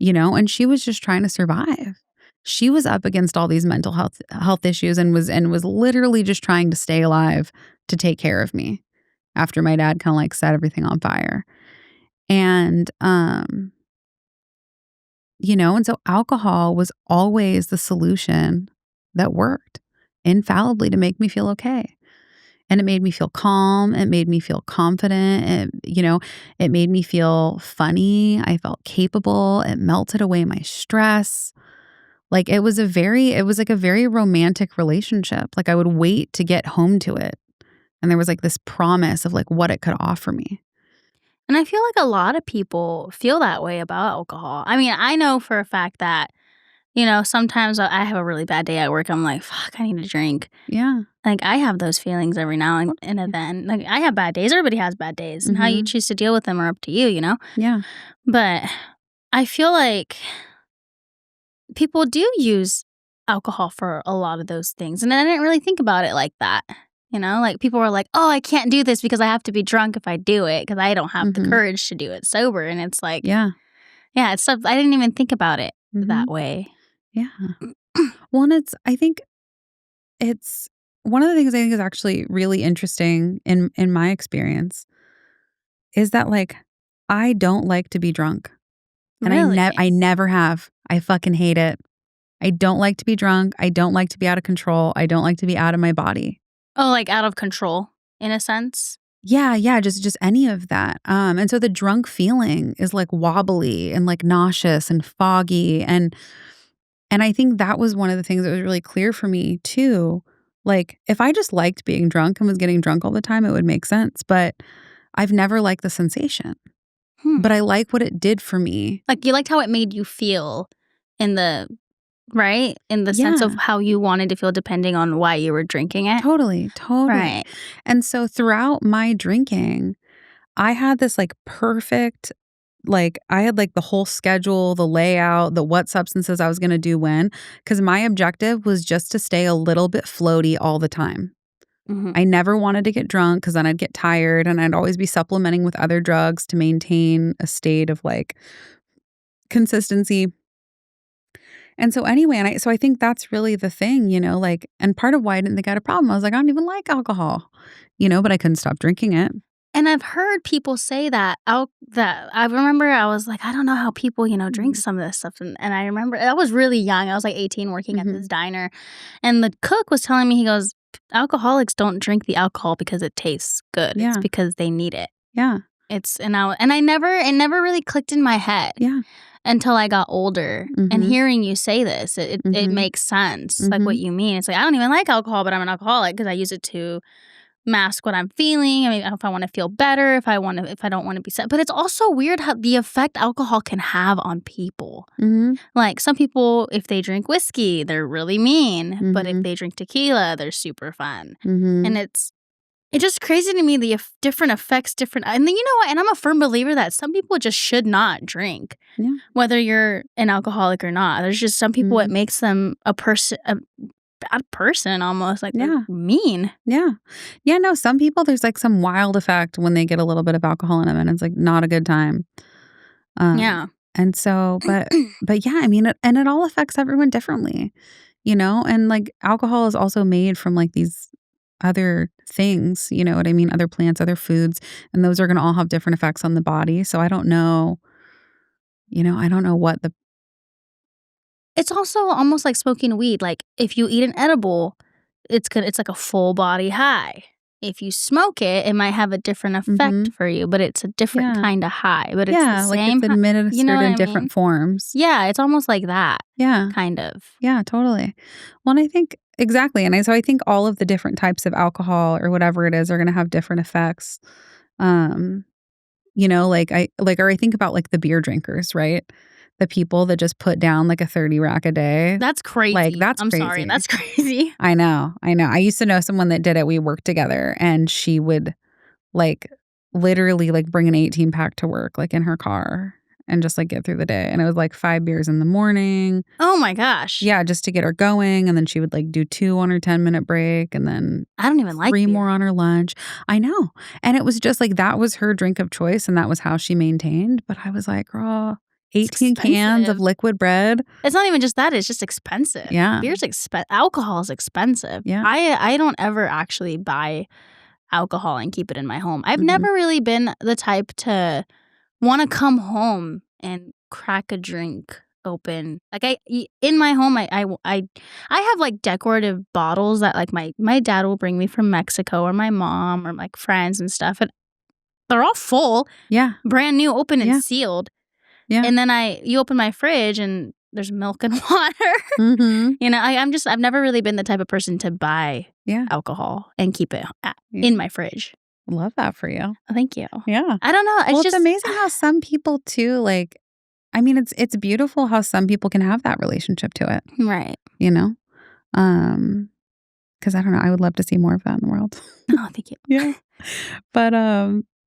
and she was just trying to survive. She was up against all these mental health issues and was literally just trying to stay alive to take care of me after my dad kind of like set everything on fire. And and so alcohol was always the solution that worked infallibly to make me feel okay. And it made me feel calm. It made me feel confident. It made me feel funny. I felt capable. It melted away my stress. Like it was like a very romantic relationship. Like I would wait to get home to it. And there was like this promise of like what it could offer me. And I feel like a lot of people feel that way about alcohol. I mean, I know for a fact that, sometimes I have a really bad day at work. I'm like, fuck, I need a drink. Yeah. Like, I have those feelings every now and then. Like, I have bad days. Everybody has bad days. And how you Mhm. choose to deal with them are up to you? Yeah. But I feel like people do use alcohol for a lot of those things. And I didn't really think about it like that. Like people were like, oh, I can't do this because I have to be drunk if I do it because I don't have the Mhm. courage to do it sober. And it's like, Yeah. yeah, it's stuff I didn't even think about it that Mhm. way. Yeah. Well, and I think it's one of the things I think is actually really interesting in my experience is that, like, I don't like to be drunk, and Really? I never have. I fucking hate it. I don't like to be drunk. I don't like to be out of control. I don't like to be out of my body. Oh, like, out of control, in a sense? Yeah, yeah, just any of that. And so the drunk feeling is, like, wobbly and, like, nauseous and foggy, and I think that was one of the things that was really clear for me too. Like, if I just liked being drunk and was getting drunk all the time, it would make sense, but I've never liked the sensation. Hmm. But I like what it did for me. Like, you liked how it made you feel in the right? In the sense of Yeah, how you wanted to feel depending on why you were drinking it? totally, totally. Right. And so throughout my drinking, I had this, like, perfect, like, I had, like, the whole schedule, the layout, the what substances I was gonna do when, because my objective was just to stay a little bit floaty all the time. Mhm. I never wanted to get drunk because then I'd get tired, and I'd always be supplementing with other drugs to maintain a state of, like, consistency. And so anyway, I think that's really the thing, like, and part of why I didn't think I had a problem, I was like, "I don't even like alcohol," but I couldn't stop drinking it. And I've heard people say that I remember I was like, "I don't know how people, drink Mhm. some of this stuff," and I remember I was really young, I was, like, 18 working at this Mhm. diner, and the cook was telling me, he goes, "Alcoholics don't drink the alcohol because it tastes good, it's Yeah. because they need it." Yeah. And I never it never really clicked in my head Yeah. until I got older, and Mhm. hearing you say this, it Mhm. makes sense, like, what Mhm. you mean. It's like, I don't even like alcohol, but I'm an alcoholic because I use it to mask what I'm feeling. I mean, if I wanna feel better, if I don't wanna be sad. But it's also weird how the effect alcohol can have on people. Mhm. Like, some people, if they drink whiskey, they're really mean, but if Mhm. they drink tequila, they're super fun. And Mhm. it's just crazy to me the different effects, different and then you know what? And I'm a firm believer that some people just should not drink, Yeah. whether you're an alcoholic or not. There's just some people, it Mhm. makes them a bad person almost, like, they're Yeah. mean. Yeah. Yeah, no, some people, there's, like, some wild effect when they get a little bit of alcohol in them, and it's, like, not a good time. Um, Yeah. and so but yeah, I mean, it all affects everyone differently, and, like, alcohol is also made from, like, these other things, you know what I mean? Other plants, other foods, and those are gonna all have different effects on the body, so I don't know, I don't know what the It's also almost like smoking weed, like, if you eat an edible, it's like a full body high. If you smoke it, it might have a different effect Mhm. for you, but it's a different Yeah. kinda high, but it's the Yeah, like, it's same hi you know administered what in I mean? different forms. Yeah, it's almost like that, Yeah. kind of. Yeah, totally. Well, and I think exactly, and so I think all of the different types of alcohol or whatever it is are gonna have different effects. Um, or I think about, like, the beer drinkers, right? The people that just put down, like, a 30 rack a day. That's Like, crazy. that's I'm sorry, crazy. that's crazy. I know, I know. I used to know someone that did it, we worked together, and she would, like, literally, like, bring an 18 pack to work, like, in her car and just, like, get through the day, and it was, like, 5 beers in the morning. Oh my gosh. Yeah, just to get her going, and then she would, like, do 2 on her 10-minute break, and then I don't even like 3 more beer. on her lunch. I know, and it was just, like, that was her drink of choice, and that was how she maintained, but I was like, "Girl, It's 18 cans of expensive. liquid bread?" It's not even just that, it's just expensive. Yeah, Alcohol is expensive. yeah, I don't ever actually buy alcohol and keep it in my home. I've mhm, never really been the type to wanna come home and crack a drink open. Like, in my home, I have, like, decorative bottles that, like, my dad will bring me from Mexico or my mom or, like, friends and stuff, and they're all full, yeah, brand new, open and yeah, sealed, yeah, and then you open my fridge and there's milk and water. mhm, I've never really been the type of person to buy yeah, alcohol and keep it yeah, in my fridge. love that for you. Oh, thank you. Yeah. I don't know, Well, it's it's just amazing how some people too, like, I mean, it's beautiful how some people can have that relationship to it, right. you know? Um, because I don't know, I would love to see more of that in the world. Oh, thank you. Yeah. But,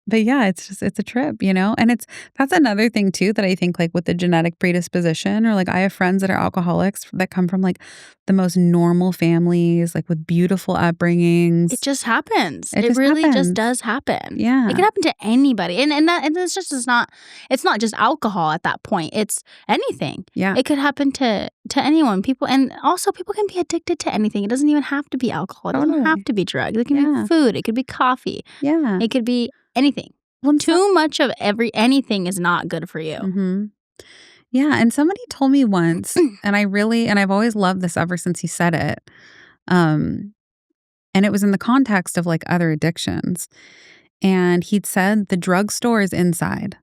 But yeah, it's a trip, and that's another thing too that I think, like, with the genetic predisposition, or like I have friends that are alcoholics that come from like the most normal families, like with beautiful It upbringings. just happens. It It just really just happens. does happen. It Yeah. can happen to anybody, and it's just it's not just alcohol at that point, it's anything. Yeah. It could happen to anyone, people and also people can be addicted to anything. It doesn't even have to be alcohol, it doesn't have Totally. to be drugs, it can be Yeah. food, it could be coffee, Yeah. it could be anything. Well, and Too much of anything is not good for you. mhm. Yeah, and somebody told me once, and I've always loved this ever since he said it, um, and it was in the context of, like, other addictions, and he'd said, "The drugstore is inside."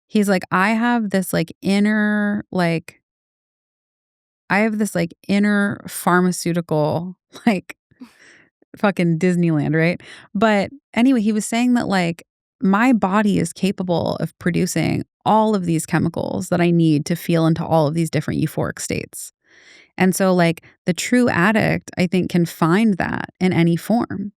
He's like, "I have this, like, inner pharmaceutical, like, fucking Disneyland, right?" But anyway, he was saying that, like, my body is capable of producing all of these chemicals that I need to feel into all of these different euphoric states. And so, like, the true addict, I think, can find that in any form,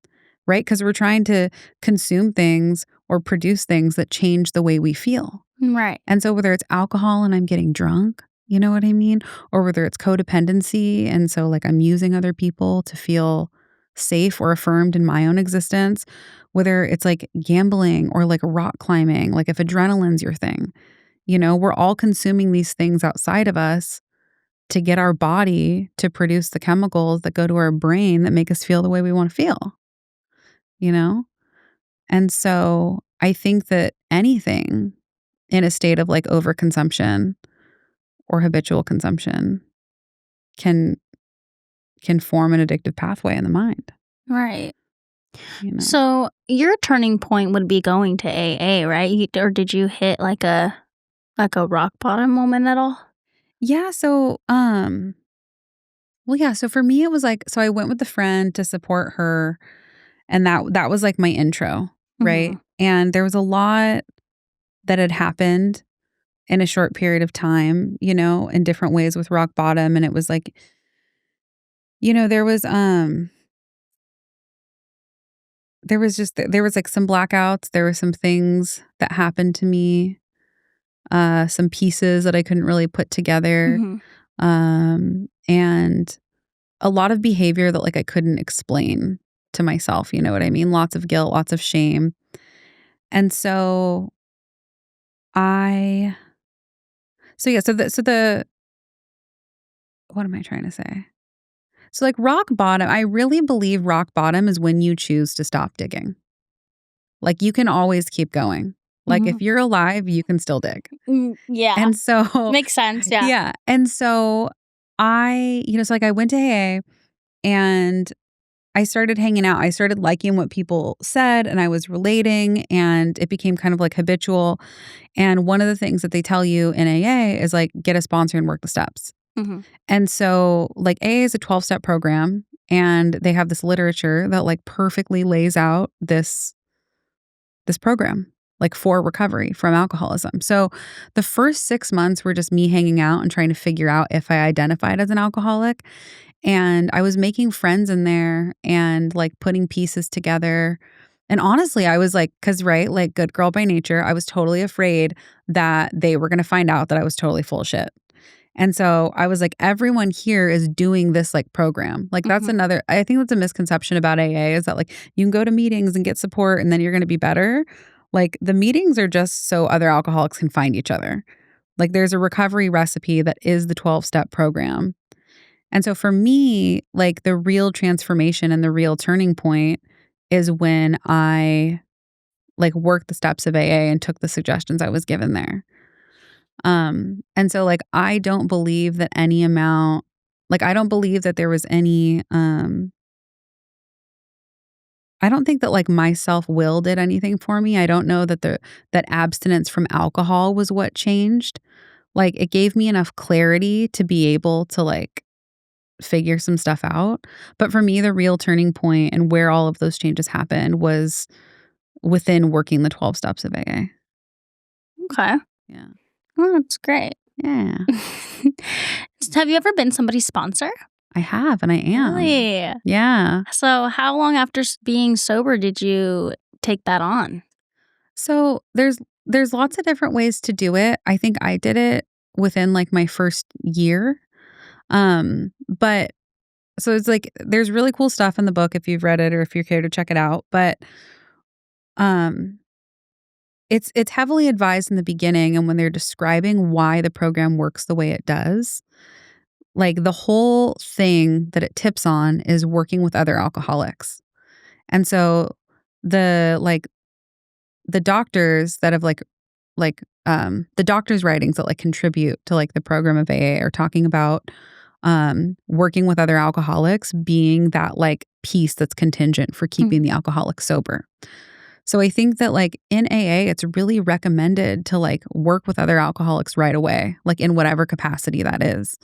right? Because we're trying to consume things or produce things that change the way we feel. Right. And so whether it's alcohol and I'm getting drunk, you know what I mean? Or whether it's codependency and so like I'm using other people to feel safe or affirmed in my own existence, whether it's like gambling or like rock climbing, like if adrenaline's your thing, we're all consuming these things outside of us to get our body to produce the chemicals that go to our brain that make us feel the way we want to feel, you know? And so I think that anything in a state of like overconsumption or habitual consumption can form an addictive pathway in the mind, Right. you know. So, your turning point would be going to AA, right? Or did you hit like a rock bottom moment at all? Yeah, so well yeah, so for me it was like so I went with a friend to support her, and that was like my intro, right? Mhm. And there was a lot that had happened in a short period of time, in different ways with rock bottom, and it was like, there was like some blackouts, there were some things that happened to me, some pieces that I couldn't really put together, Mhm. and a lot of behavior that like I couldn't explain to myself, you know what I mean? Lots of guilt, lots of shame. And so I so yeah, so the what am I trying to say? So like rock bottom, I really believe rock bottom is when you choose to stop digging. Like you can always keep going. Like if Mhm. you're alive, you can still dig. Yeah. And so Makes sense, yeah. yeah. And so so like I went to AA and I started hanging out. I started liking what people said and I was relating and it became kind of like habitual. And one of the things that they tell you in AA is like get a sponsor and work the steps. Mhm. And so like AA is a 12-step program and they have this literature that like perfectly lays out this program like for recovery from alcoholism. So the first 6 months were just me hanging out and trying to figure out if I identified as an alcoholic. And I was making friends in there and like putting pieces together. And honestly, I was like, cause right, like good girl by nature, I was totally afraid that they were gonna find out that I was totally full of shit. And so I was like, everyone here is doing this like program. Like that's Mhm. another, I think that's a misconception about AA is that like you can go to meetings and get support and then you're going to be better. Like the meetings are just so other alcoholics can find each other. Like there's a recovery recipe that is the 12-step program. And so for me, like the real transformation and the real turning point is when I like worked the steps of AA and took the suggestions I was given there. And so like I don't believe that any amount like I don't believe that there was any I don't think that like my self-will did anything for me. I don't know that that abstinence from alcohol was what changed. Like it gave me enough clarity to be able to like figure some stuff out. But for me the real turning point and where all of those changes happened was within working the 12 steps of AA. Okay. Yeah. Well, that's great. Yeah. Have you ever been somebody's sponsor? I have and I am. Really? Yeah. So, how long after being sober did you take that on? So there's lots of different ways to do it. I think I did it within like my first year. But so it's like there's really cool stuff in the book if you've read it or if you care to check it out. But um it's heavily advised in the beginning and when they're describing why the program works the way it does. Like the whole thing that it tips on is working with other alcoholics. And so the like the doctors that have the doctors' writings that like contribute to like the program of AA are talking about working with other alcoholics being that like piece that's contingent for keeping the alcoholic sober. So I think that like in AA, it's really recommended to like work with other alcoholics right away, like in whatever capacity that is.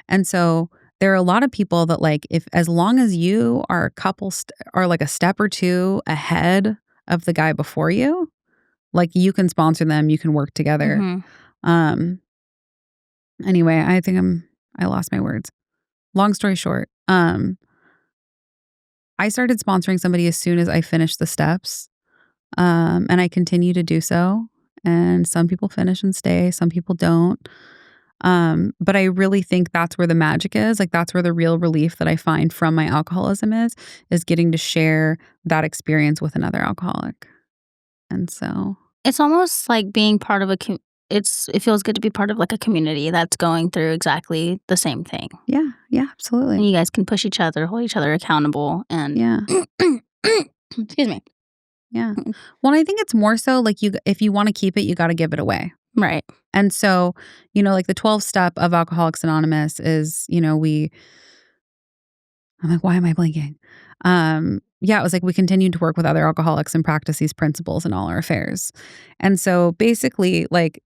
And so there are a lot of people that like if as long as you are a are like a step or two ahead of the guy before you, like you can sponsor them, you can work together. Mhm. Um anyway, I lost my words. Long story short, I started sponsoring somebody as soon as I finished the steps. And I continue to do so. And some people finish and stay, some people don't. But I really think that's where the magic is. Like that's where the real relief that I find from my alcoholism is getting to share that experience with another alcoholic. And so, It's almost like being part of a it feels good to be part of, like, a community that's going through exactly the same thing. yeah, yeah, And absolutely. you guys can push each other, hold each other accountable, and Yeah, excuse me. yeah. Well, I think it's more so like if you want to keep it, you got to give it away. Right. And so, like the 12 step of Alcoholics Anonymous is, I'm like, why am I blanking? Yeah, it was like we continued to work with other alcoholics and practice these principles in all our affairs. And so basically, like,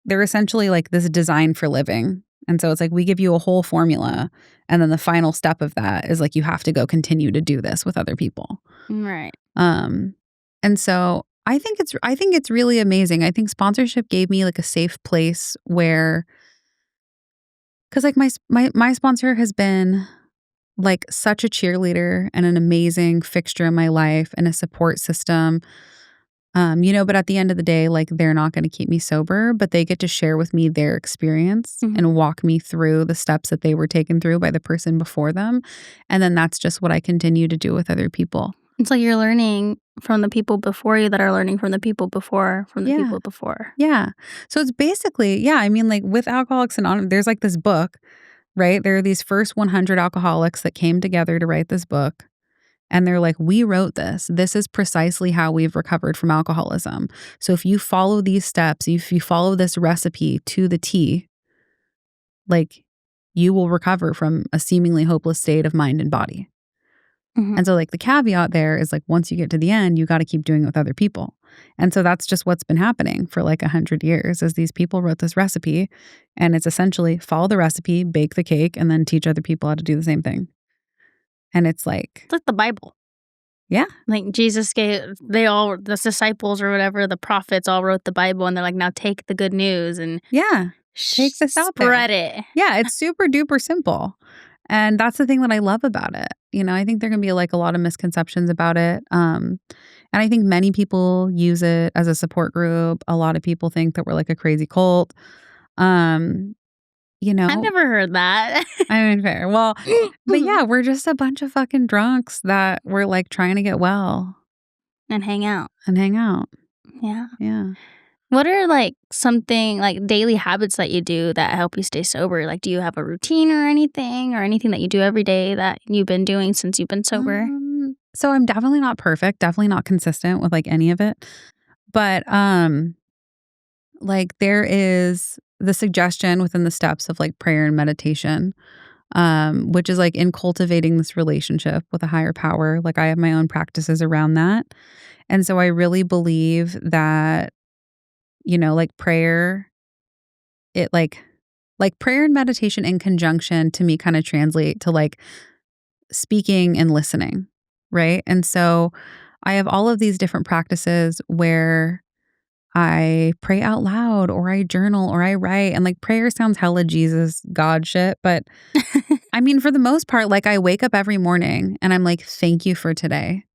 they're essentially like this design for living. And so it's like we give you a whole formula. And then the final step of that is like you have to go continue to do this with other people. Right. Um, and so I think it's really amazing. I think sponsorship gave me like a safe place where because like my sponsor has been like such a cheerleader and an amazing fixture in my life and a support system. But at the end of the day, like they're not going to keep me sober, but they get to share with me their experience Mhm. and walk me through the steps that they were taken through by the person before them. And then that's just what I continue to do with other people. It's like you're learning from the people before you that are learning from the people before, from the Yeah. people before. Yeah. So it's basically, yeah, I mean, like with Alcoholics Anonymous, there's like this book, right? There are these first 100 alcoholics that came together to write this book. And they're like, we wrote this. This is precisely how we've recovered from alcoholism. So if you follow these steps, if you follow this recipe to the T, like you will recover from a seemingly hopeless state of mind and body. Mhm. And so, like, the caveat there is like, once you get to the end, you got to keep doing it with other people. And so that's just what's been happening for like 100 years is these people wrote this recipe and it's essentially follow the recipe, bake the cake, and then teach other people how to do the same thing. And it's like, It's like the Bible. yeah, Like Jesus gave the disciples or whatever, the prophets all wrote the Bible and they're like, "Now take the good news and yeah, take this out there. spread it." Yeah, it's super duper simple. And that's the thing that I love about it. I think there can be like a lot of misconceptions about it. And I think many people use it as a support group. A lot of people think that we're like a crazy cult. Um, you I've know, never heard that. I mean, fair. Well, but yeah, we're just a bunch of fucking drunks that we're like trying to get well And hang out. and hang out. Yeah. Yeah. What are, like, something like, daily habits that you do that help you stay sober? Like, do you have a routine or anything that you do every day that you've been doing since you've been sober? So I'm definitely not perfect, definitely not consistent with like any of it. But like there is the suggestion within the steps of like prayer and meditation, which is like in cultivating this relationship with a higher power. Like I have my own practices around that. And so I really believe that, like prayer, it like prayer and meditation in conjunction to me kind of translate to like speaking and listening, right? And so I have all of these different practices where I pray out loud or I journal or I write. And like prayer sounds hella Jesus, God shit. But I mean, for the most part, like I wake up every morning and I'm like, thank you for today.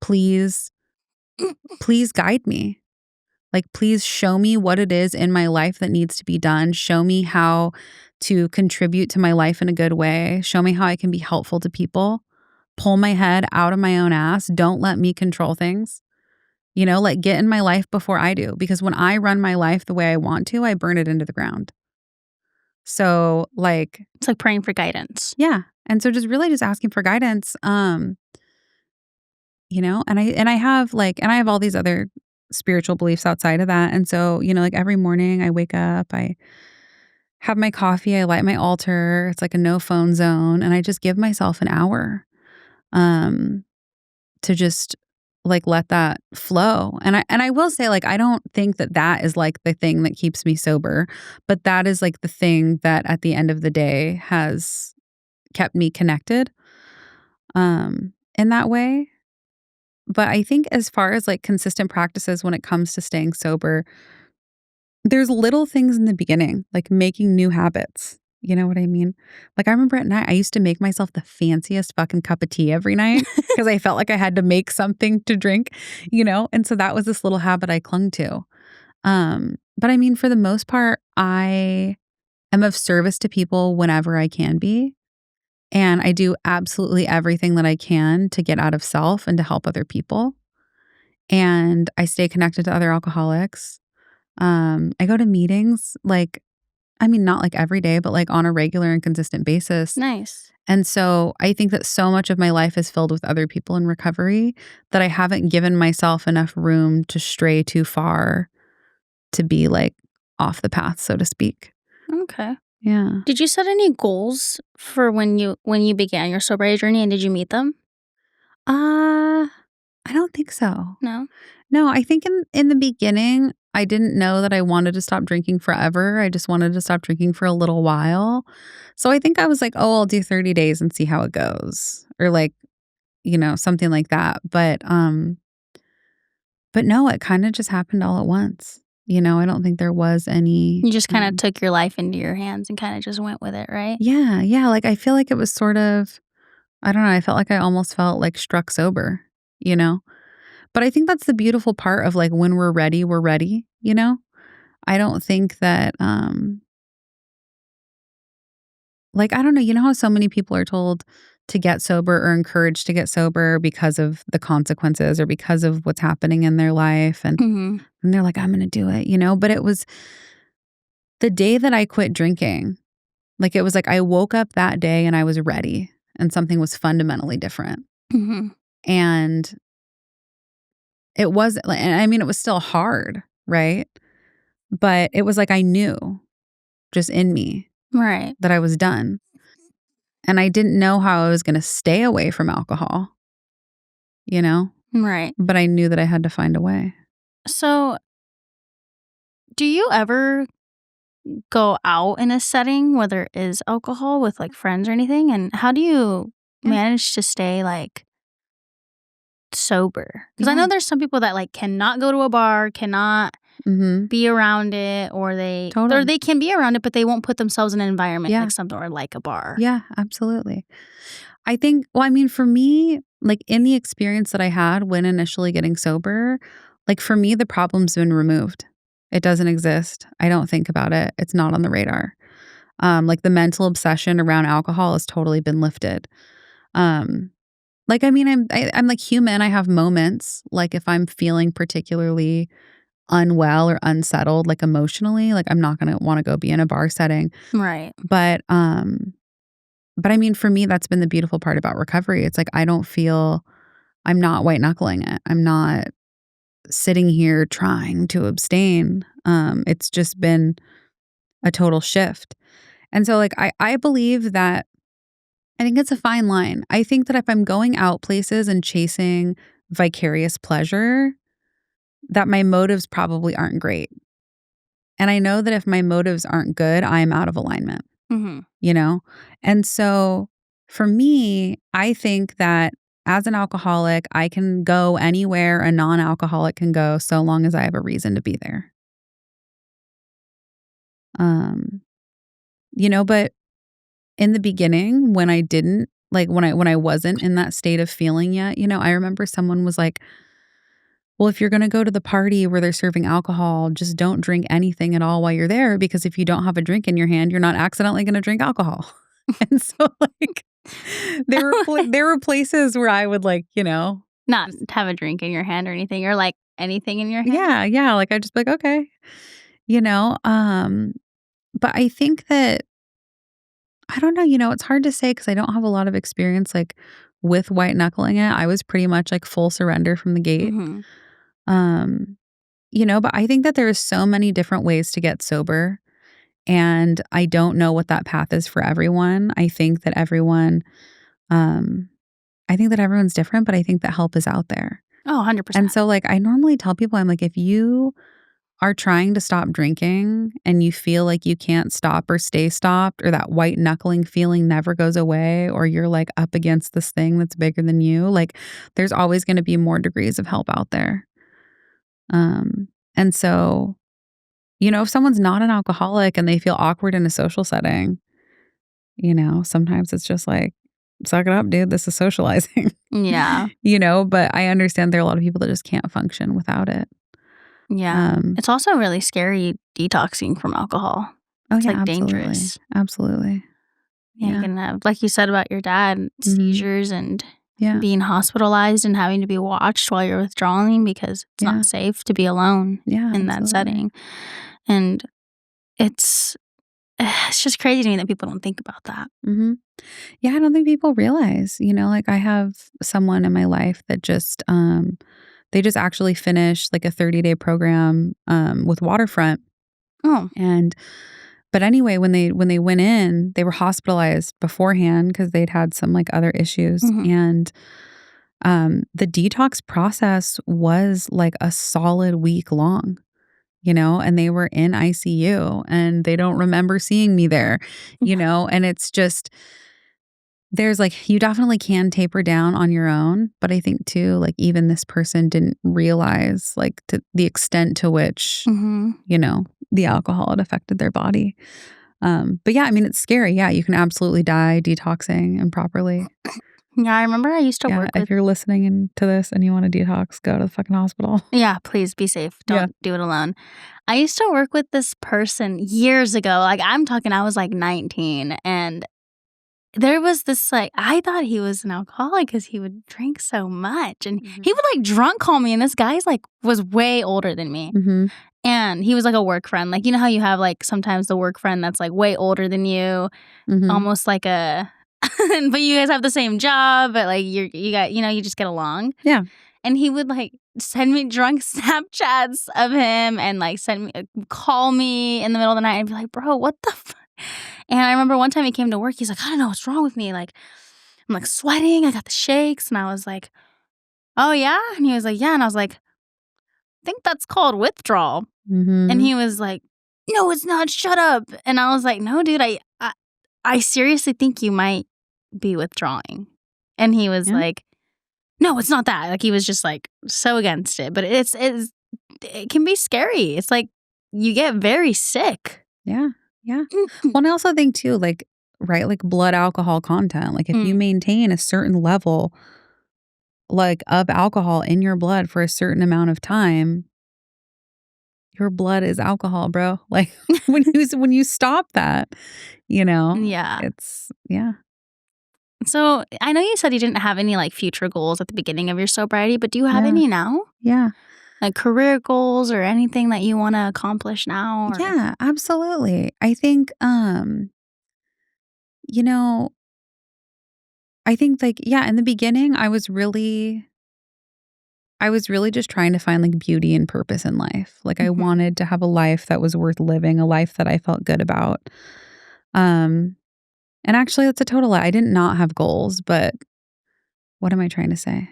Please, please guide me. Like, please show me what it is in my life that needs to be done. Show me how to contribute to my life in a good way. Show me how I can be helpful to people. Pull my head out of my own ass. Don't let me control things. Like, get in my life before I do. Because when I run my life the way I want to, I burn it into the ground. So, like, It's like praying for guidance. yeah. And so just asking for guidance. And I have all these other spiritual beliefs outside of that. And so, like every morning I wake up, I have my coffee, I light my altar. It's like a no phone zone. And I just give myself an hour um to just like let that flow. And I will say, like, I don't think that that is like the thing that keeps me sober, but that is like the thing that at the end of the day has kept me connected in that way. But I think as far as like consistent practices when it comes to staying sober, there's little things in the beginning, like making new habits. You know what I mean? Like, I remember at night, I used to make myself the fanciest fucking cup of tea every night because I felt like I had to make something to drink. And so that was this little habit I clung to. But I mean, for the most part, I am of service to people whenever I can be. And I do absolutely everything that I can to get out of self and to help other people. And I stay connected to other alcoholics. I go to meetings, like, I mean, not like every day, but like on a regular and consistent basis. Nice. And so I think that so much of my life is filled with other people in recovery that I haven't given myself enough room to stray too far to be like off the path, so to speak. Okay. Yeah. Did you set any goals for when you began your sobriety journey, and did you meet them? Uh, I don't think so. No? No, I think in the beginning, I didn't know that I wanted to stop drinking forever. I just wanted to stop drinking for a little while. So I think I was like, "Oh, I'll do 30 days and see how it goes." Or like, something like that. But no, it kind of just happened all at once. I don't think there was any You just kinda took your life into your hands and kinda just went with it, right? yeah, yeah, like I feel like it was sort of I don't know, I felt like I almost felt like struck sober, you know? But I think that's the beautiful part of like when we're ready, we're ready. I don't think that like I don't know, you know how so many people are told to get sober or encouraged to get sober because of the consequences or because of what's happening in their life Mhm. and they're like I'm going to do it, but it was the day that I quit drinking. Like it was like I woke up that day and I was ready and something was fundamentally different. Mhm. And it was like and I mean it was still hard, right? But it was like I knew just in me Right. that I was done. And I didn't know how I was gonna stay away from alcohol, you know? Right. But I knew that I had to find a way. So, do you ever go out in a setting, whether it is alcohol with, like, friends or anything? And how do you Yeah. manage to stay, like, sober? Because I Yeah. know there's some people that, like, cannot go to a bar, cannot Mhm. be around it, or Totally. they can be around it, but they won't put themselves in an environment Yeah. like something or like a bar. Yeah, absolutely. I think well, I mean, for me, like, in the experience that I had when initially getting sober, like, for me, the problem's been removed. It doesn't exist. I don't think about it. It's not on the radar. Like, the mental obsession around alcohol has totally been lifted. Um, like, I mean, I'm, like, human. I have moments, like, if I'm feeling particularly unwell or unsettled, like, emotionally, like, I'm not gonna wanna go be in a bar setting. Right. But, I mean, for me, that's been the beautiful part about recovery. It's like I don't feel I'm not white knuckling it. I'm not sitting here trying to abstain. It's just been a total shift. And so like I believe that I think it's a fine line. I think that if I'm going out places and chasing vicarious pleasure, that my motives probably aren't great. And I know that if my motives aren't good, I'm out of alignment. Mhm. you know? And so for me, I think that as an alcoholic, I can go anywhere a non alcoholic can go so long as I have a reason to be there. Um, but in the beginning, when I didn't, like when I wasn't in that state of feeling yet, I remember someone was like, well, if you're gonna go to the party where they're serving alcohol, just don't drink anything at all while you're there, because if you don't have a drink in your hand, you're not accidentally gonna drink alcohol. And so, like, there were places where I would, like, Not just have a drink in your hand or anything, or, like, anything in your hand? yeah, yeah, like, I'd just be like, "Okay." You know? But I think that I don't know, it's hard to say because I don't have a lot of experience, like, with white knuckling it. I was pretty much, like, full surrender from the gate. Mhm. Um, but I think that there is so many different ways to get sober, and I don't know what that path is for everyone. Um I think that everyone's different, but I think that help is out there. Oh, And 100%. so, like, I normally tell people, I'm like, if you are trying to stop drinking and you feel like you can't stop or stay stopped, or that white knuckling feeling never goes away, or you're like up against this thing that's bigger than you, like, there's always going to be more degrees of help out there. And so, if someone's not an alcoholic and they feel awkward in a social setting, sometimes it's just like, suck it up, dude. This is socializing, Yeah. but I understand there are a lot of people that just can't function without it. Yeah. Um, It's also really scary detoxing from alcohol. oh, It's, yeah, like, absolutely. dangerous. Absolutely. Yeah, you Yeah. can have, like you said about your dad, Mhm. seizures and Yeah. being hospitalized and having to be watched while you're withdrawing because it's Yeah. not safe to be alone Yeah, in that absolutely. setting. And it's it's just crazy to me that people don't think about that. Mhm. Yeah, I don't think people realize, like, I have someone in my life that just, they just actually finished, like, a 30-day program, with Waterfront, Oh. and but anyway, when they went in, they were hospitalized beforehand because 'cause they'd had some, like, other issues, Mhm. and, the detox process was, like, a solid week long. And they were in ICU and they don't remember seeing me there, Yeah. and it's just, there's like, you definitely can taper down on your own. But I think too, like, even this person didn't realize, like, to the extent to which, Mhm. the alcohol had affected their body. But yeah, I mean, it's scary. Yeah, you can absolutely die detoxing improperly. Yeah, I remember I used to Yeah, work if with you're listening to this and you want to detox, go to the fucking hospital. yeah, please be safe. Yeah. Don't do it alone. I used to work with this person years ago. Like, I'm talking I was, like, 19, and there was this, like, I thought he was an alcoholic because he would drink so much, and he Mhm. would, like, drunk call me, and this guy's, like, was way older than me, Mhm. and he was, like, a work friend. Like, you know how you have, like, sometimes the work friend that's, like, way older than you, Mhm. almost like a but you guys have the same job, but, like, you got you just get along, Yeah. and he would, like, send me drunk Snapchats of him and, like, call me in the middle of the night and be like, "Bro, what the fuck?" And I remember one time he came to work, he's like, "I don't know what's wrong with me, like, I'm, like, sweating, I got the shakes," and I was like, "Oh, yeah?" And he was like, "Yeah," and I was like, "I think that's called withdrawal." And Mhm. he was like, "No, it's not, shut up." And I was like, "No, dude, I seriously think you might be withdrawing." And he was Yeah. like, "No, it's not that." Like, he was just, like, so against it, but it can be scary. It's like you get very sick. Yeah, yeah. Well, and I also think too, like, right, like blood alcohol content. Like, if you Mm, maintain a certain level, like, of alcohol in your blood for a certain amount of time, your blood is alcohol, bro. Like, when you stop that, yeah. it's yeah, So, I know you said you didn't have any, like, future goals at the beginning of your sobriety, but do you have yeah, any now? yeah, Like, career goals or anything that you wanna accomplish now or yeah, absolutely. I think, you know, I think, like, yeah, in the beginning, I was really just trying to find, like, beauty and purpose in life. Like, I Mhm. wanted to have a life that was worth living, a life that I felt good about. Um, and actually, that's a total lie. I did not have goals, but what am I trying to say?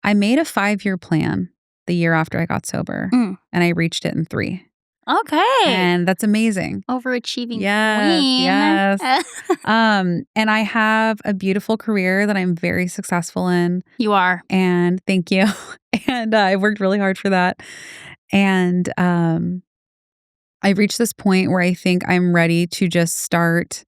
I made a 5-year plan the year after I got sober, Mm. and I reached it in 3. Okay. And that's amazing. Overachieving Yes, queen. yes. And I have a beautiful career that I'm very successful in, You are. and thank you. And I worked really hard for that. And, I've reached this point where I think I'm ready to just start,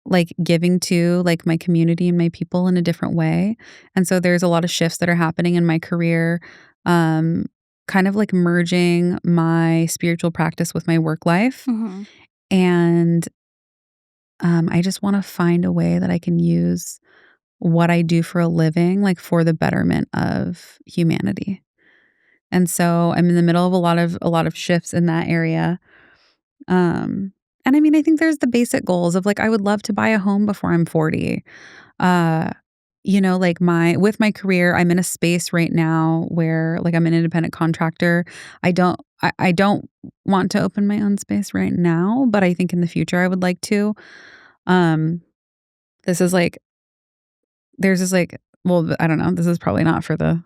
like, giving to, like, my community and my people in a different way. And so there's a lot of shifts that are happening in my career. um, kind of like merging my spiritual practice with my work life. Mhm. And I just want to find a way that I can use what I do for a living, like for the betterment of humanity. And so I'm in the middle of a lot of shifts in that area. And I mean, I think there's the basic goals of like I would love to buy a home before I'm 40. Uh, like my career, I'm in a space right now where like I'm an independent contractor. I don't want to open my own space right now, but I think in the future I would like to. Um, this is like there's this like well, I don't know. This is probably not for the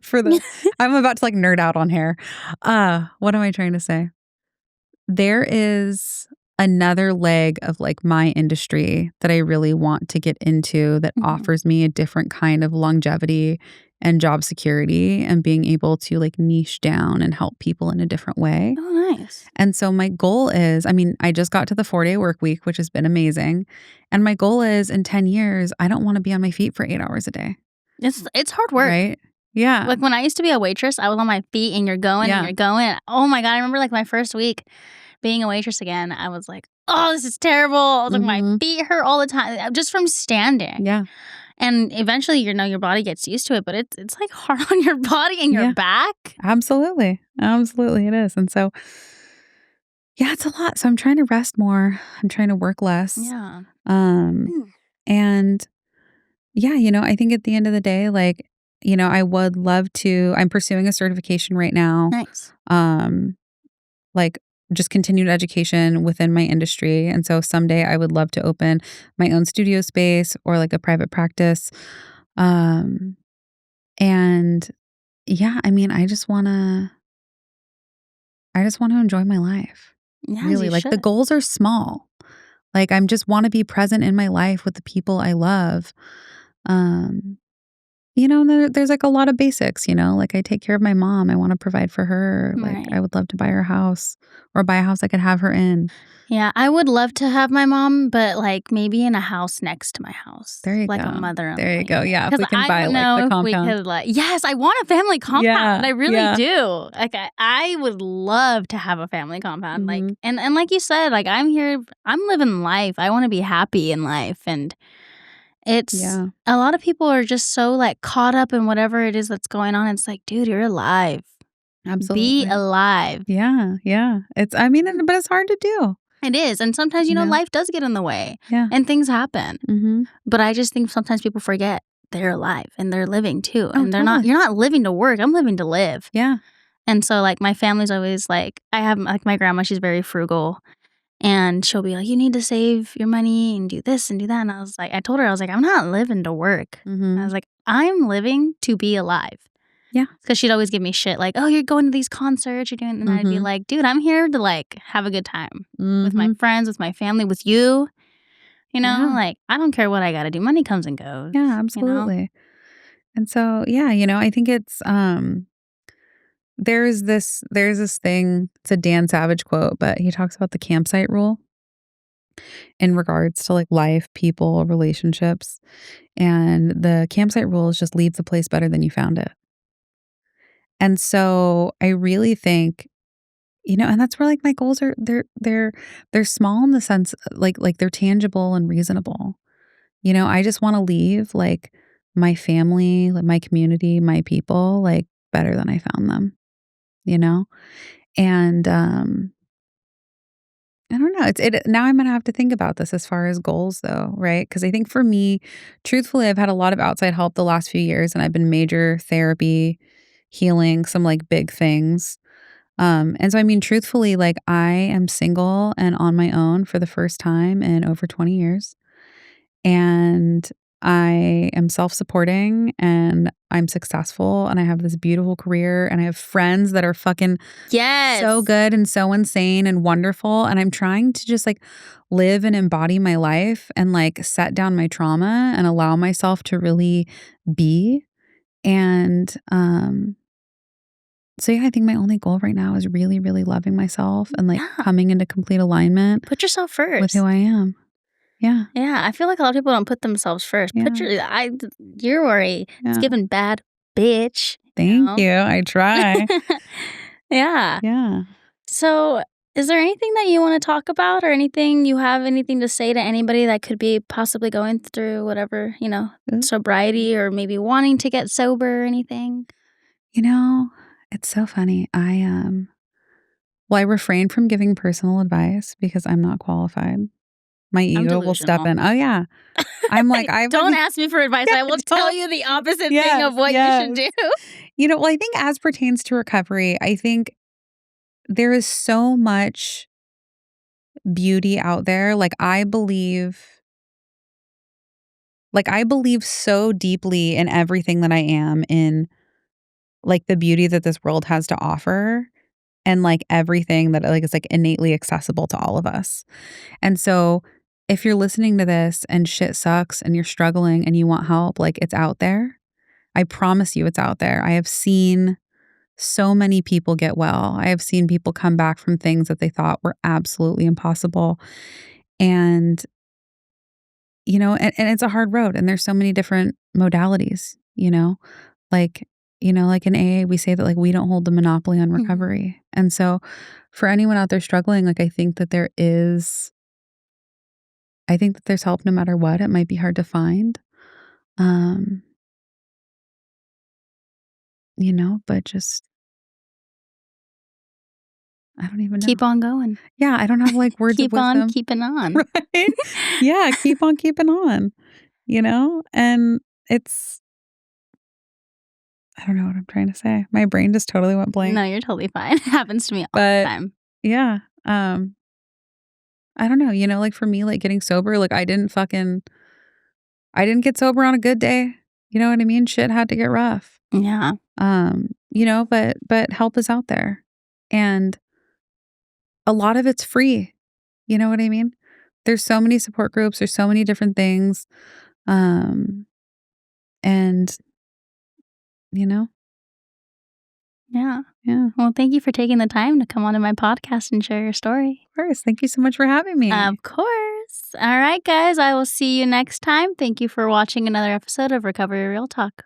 for the I'm about to like nerd out on hair. What am I trying to say? There is another leg of, like, my industry that I really want to get into that Mhm. offers me a different kind of longevity and job security and being able to, like, niche down and help people in a different way. Oh, nice. And so my goal is I mean, I just got to the 4-day work week, which has been amazing, and my goal is in 10 years, I don't wanna be on my feet for 8 hours a day, It's hard work. right? Yeah. Like, when I used to be a waitress, I was on my feet and you're going and Yeah. you're going. Oh my god, I remember, like, my first week being a waitress again, I was like, "Oh, this is terrible." I was like, "My Mhm. feet hurt all the time," just from standing. Yeah. And eventually, your body gets used to it, but it's, like, hard on your body and your Yeah. back. Absolutely. Absolutely, it is, and so yeah, it's a lot. So I'm trying to rest more. I'm trying to work less. Yeah. Um, Mm. and yeah, I think at the end of the day, like, I would love to, I'm pursuing a certification right now. Nice. Um, like just continued education within my industry. And so someday I would love to open my own studio space or like a private practice. Um, and yeah, I mean, I just want to enjoy my life. Yeah, as Really, you like the should. goals are small. Like, I'm just wanna be present in my life with the people I love. Um, and there's, like, a lot of basics, like, I take care of my mom, I wanna provide for her, like, Right. I would love to buy her a house or buy a house I could have her in. Yeah, I would love to have my mom, but, like, maybe in a house next to my house, There you like a go. There mother-in-law you go, unit. yeah, if Because we can I buy, don't like, the know if we compound. could, yes, I want a family compound, Yeah, I really yeah. do. Like, I would love to have a family compound, like Mhm. and like you said, like, I'm living life, I wanna be happy in life, and it's Yeah, a lot of people are just so, like, caught up in whatever it is that's going on, it's like, "Dude, you're alive. Be absolutely. alive." Yeah, yeah. But it's hard to do, It is, and sometimes, you know? life does get in the way, Yeah. and things happen. Mhm. But I just think sometimes people forget they're alive and they're living too, Oh, and totally. you're not living to work, I'm living to live. Yeah. And so, like, my family's always like I have, like, my grandma, she's very frugal, and she'll be like, "You need to save your money and do this and do that," and I told her, I was like, "I'm not living to work." I Mhm. was like, "I'm living to be alive." Yeah. Because she'd always give me shit like, "Oh, you're going to these concerts, you're doing," and I'd be Mhm. like, "Dude, I'm here to, like, have a good time with my Mhm. friends, with my family, with you." Yeah. Like, I don't care what I gotta do. Money comes and goes, Yeah, you know? absolutely. And so, yeah, I think it's there's this thing, it's a Dan Savage quote, but he talks about the campsite rule in regards to like life, people, relationships. And the campsite rule is just leave the place better than you found it. And so I really think, and that's where like my goals are they're small in the sense like they're tangible and reasonable. I just want to leave like my family, like my community, my people like better than I found them, you know? And I don't know. It now I'm gonna have to think about this as far as goals though, right? Because I think for me, truthfully, I've had a lot of outside help the last few years and I've been major therapy, healing, some like big things. And so I mean, truthfully, like I am single and on my own for the first time in over 20 years. And I am self-supporting and I'm successful and I have this beautiful career and I have friends that are fucking so Yes. good and so insane and wonderful, and I'm trying to just, like, live and embody my life and, like, set down my trauma and allow myself to really be, and, so, yeah, I think my only goal right now is really, really loving myself and, like, Yeah. coming into complete alignment Put yourself with who first. I am. Yeah, Yeah, I feel like a lot of people don't put themselves first. yeah, You're worried. It's yeah. given bad bitch. Thank you. I try. Yeah. Yeah. So, is there anything that you wanna talk about or anything you have anything to say to anybody that could be possibly going through whatever, Uh, sobriety or maybe wanting to get sober or anything? You know, it's so funny. I refrain from giving personal advice because I'm not qualified. My I'm ego will step delusional. in. Oh, yeah. I'm like, I Don't fucking ask me for advice. yeah, I will tell don't you the opposite thing yes, of what you should yes. do. I think as pertains to recovery, I think there is so much beauty out there. I believe so deeply in everything that I am in, like, the beauty that this world has to offer and, like, everything that, like, is, like, innately accessible to all of us. And so, if you're listening to this and shit sucks and you're struggling and you want help, like, it's out there. I promise you it's out there. I have seen so many people get well. I have seen people come back from things that they thought were absolutely impossible. And, and it's a hard road and there's so many different modalities. Like, like in AA, we say that like we don't hold the monopoly on Mhm. recovery. And so for anyone out there struggling, like I think that there's help no matter what. It might be hard to find. Um, but just I don't even know. Keep on going. Yeah, I don't have like words of Keep on wisdom. keeping on. Right? Yeah, keep on keeping on. And it's I don't know what I'm trying to say. My brain just totally went No, blank. you're totally fine. It happens to me all the But time. yeah, I don't know, like for me, like getting sober, like I didn't get sober on a good day. You know what I mean? Shit had to get rough. Yeah. But help is out there. And a lot of it's free. You know what I mean? There's so many support groups, there's so many different things. Um, and you know, Yeah. yeah, Well, thank you for taking the time to come onto my podcast and share your story. of course. Thank you so much for having me. Of course. All right, guys. I will see you next time. Thank you for watching another episode of Recovery Real Talk.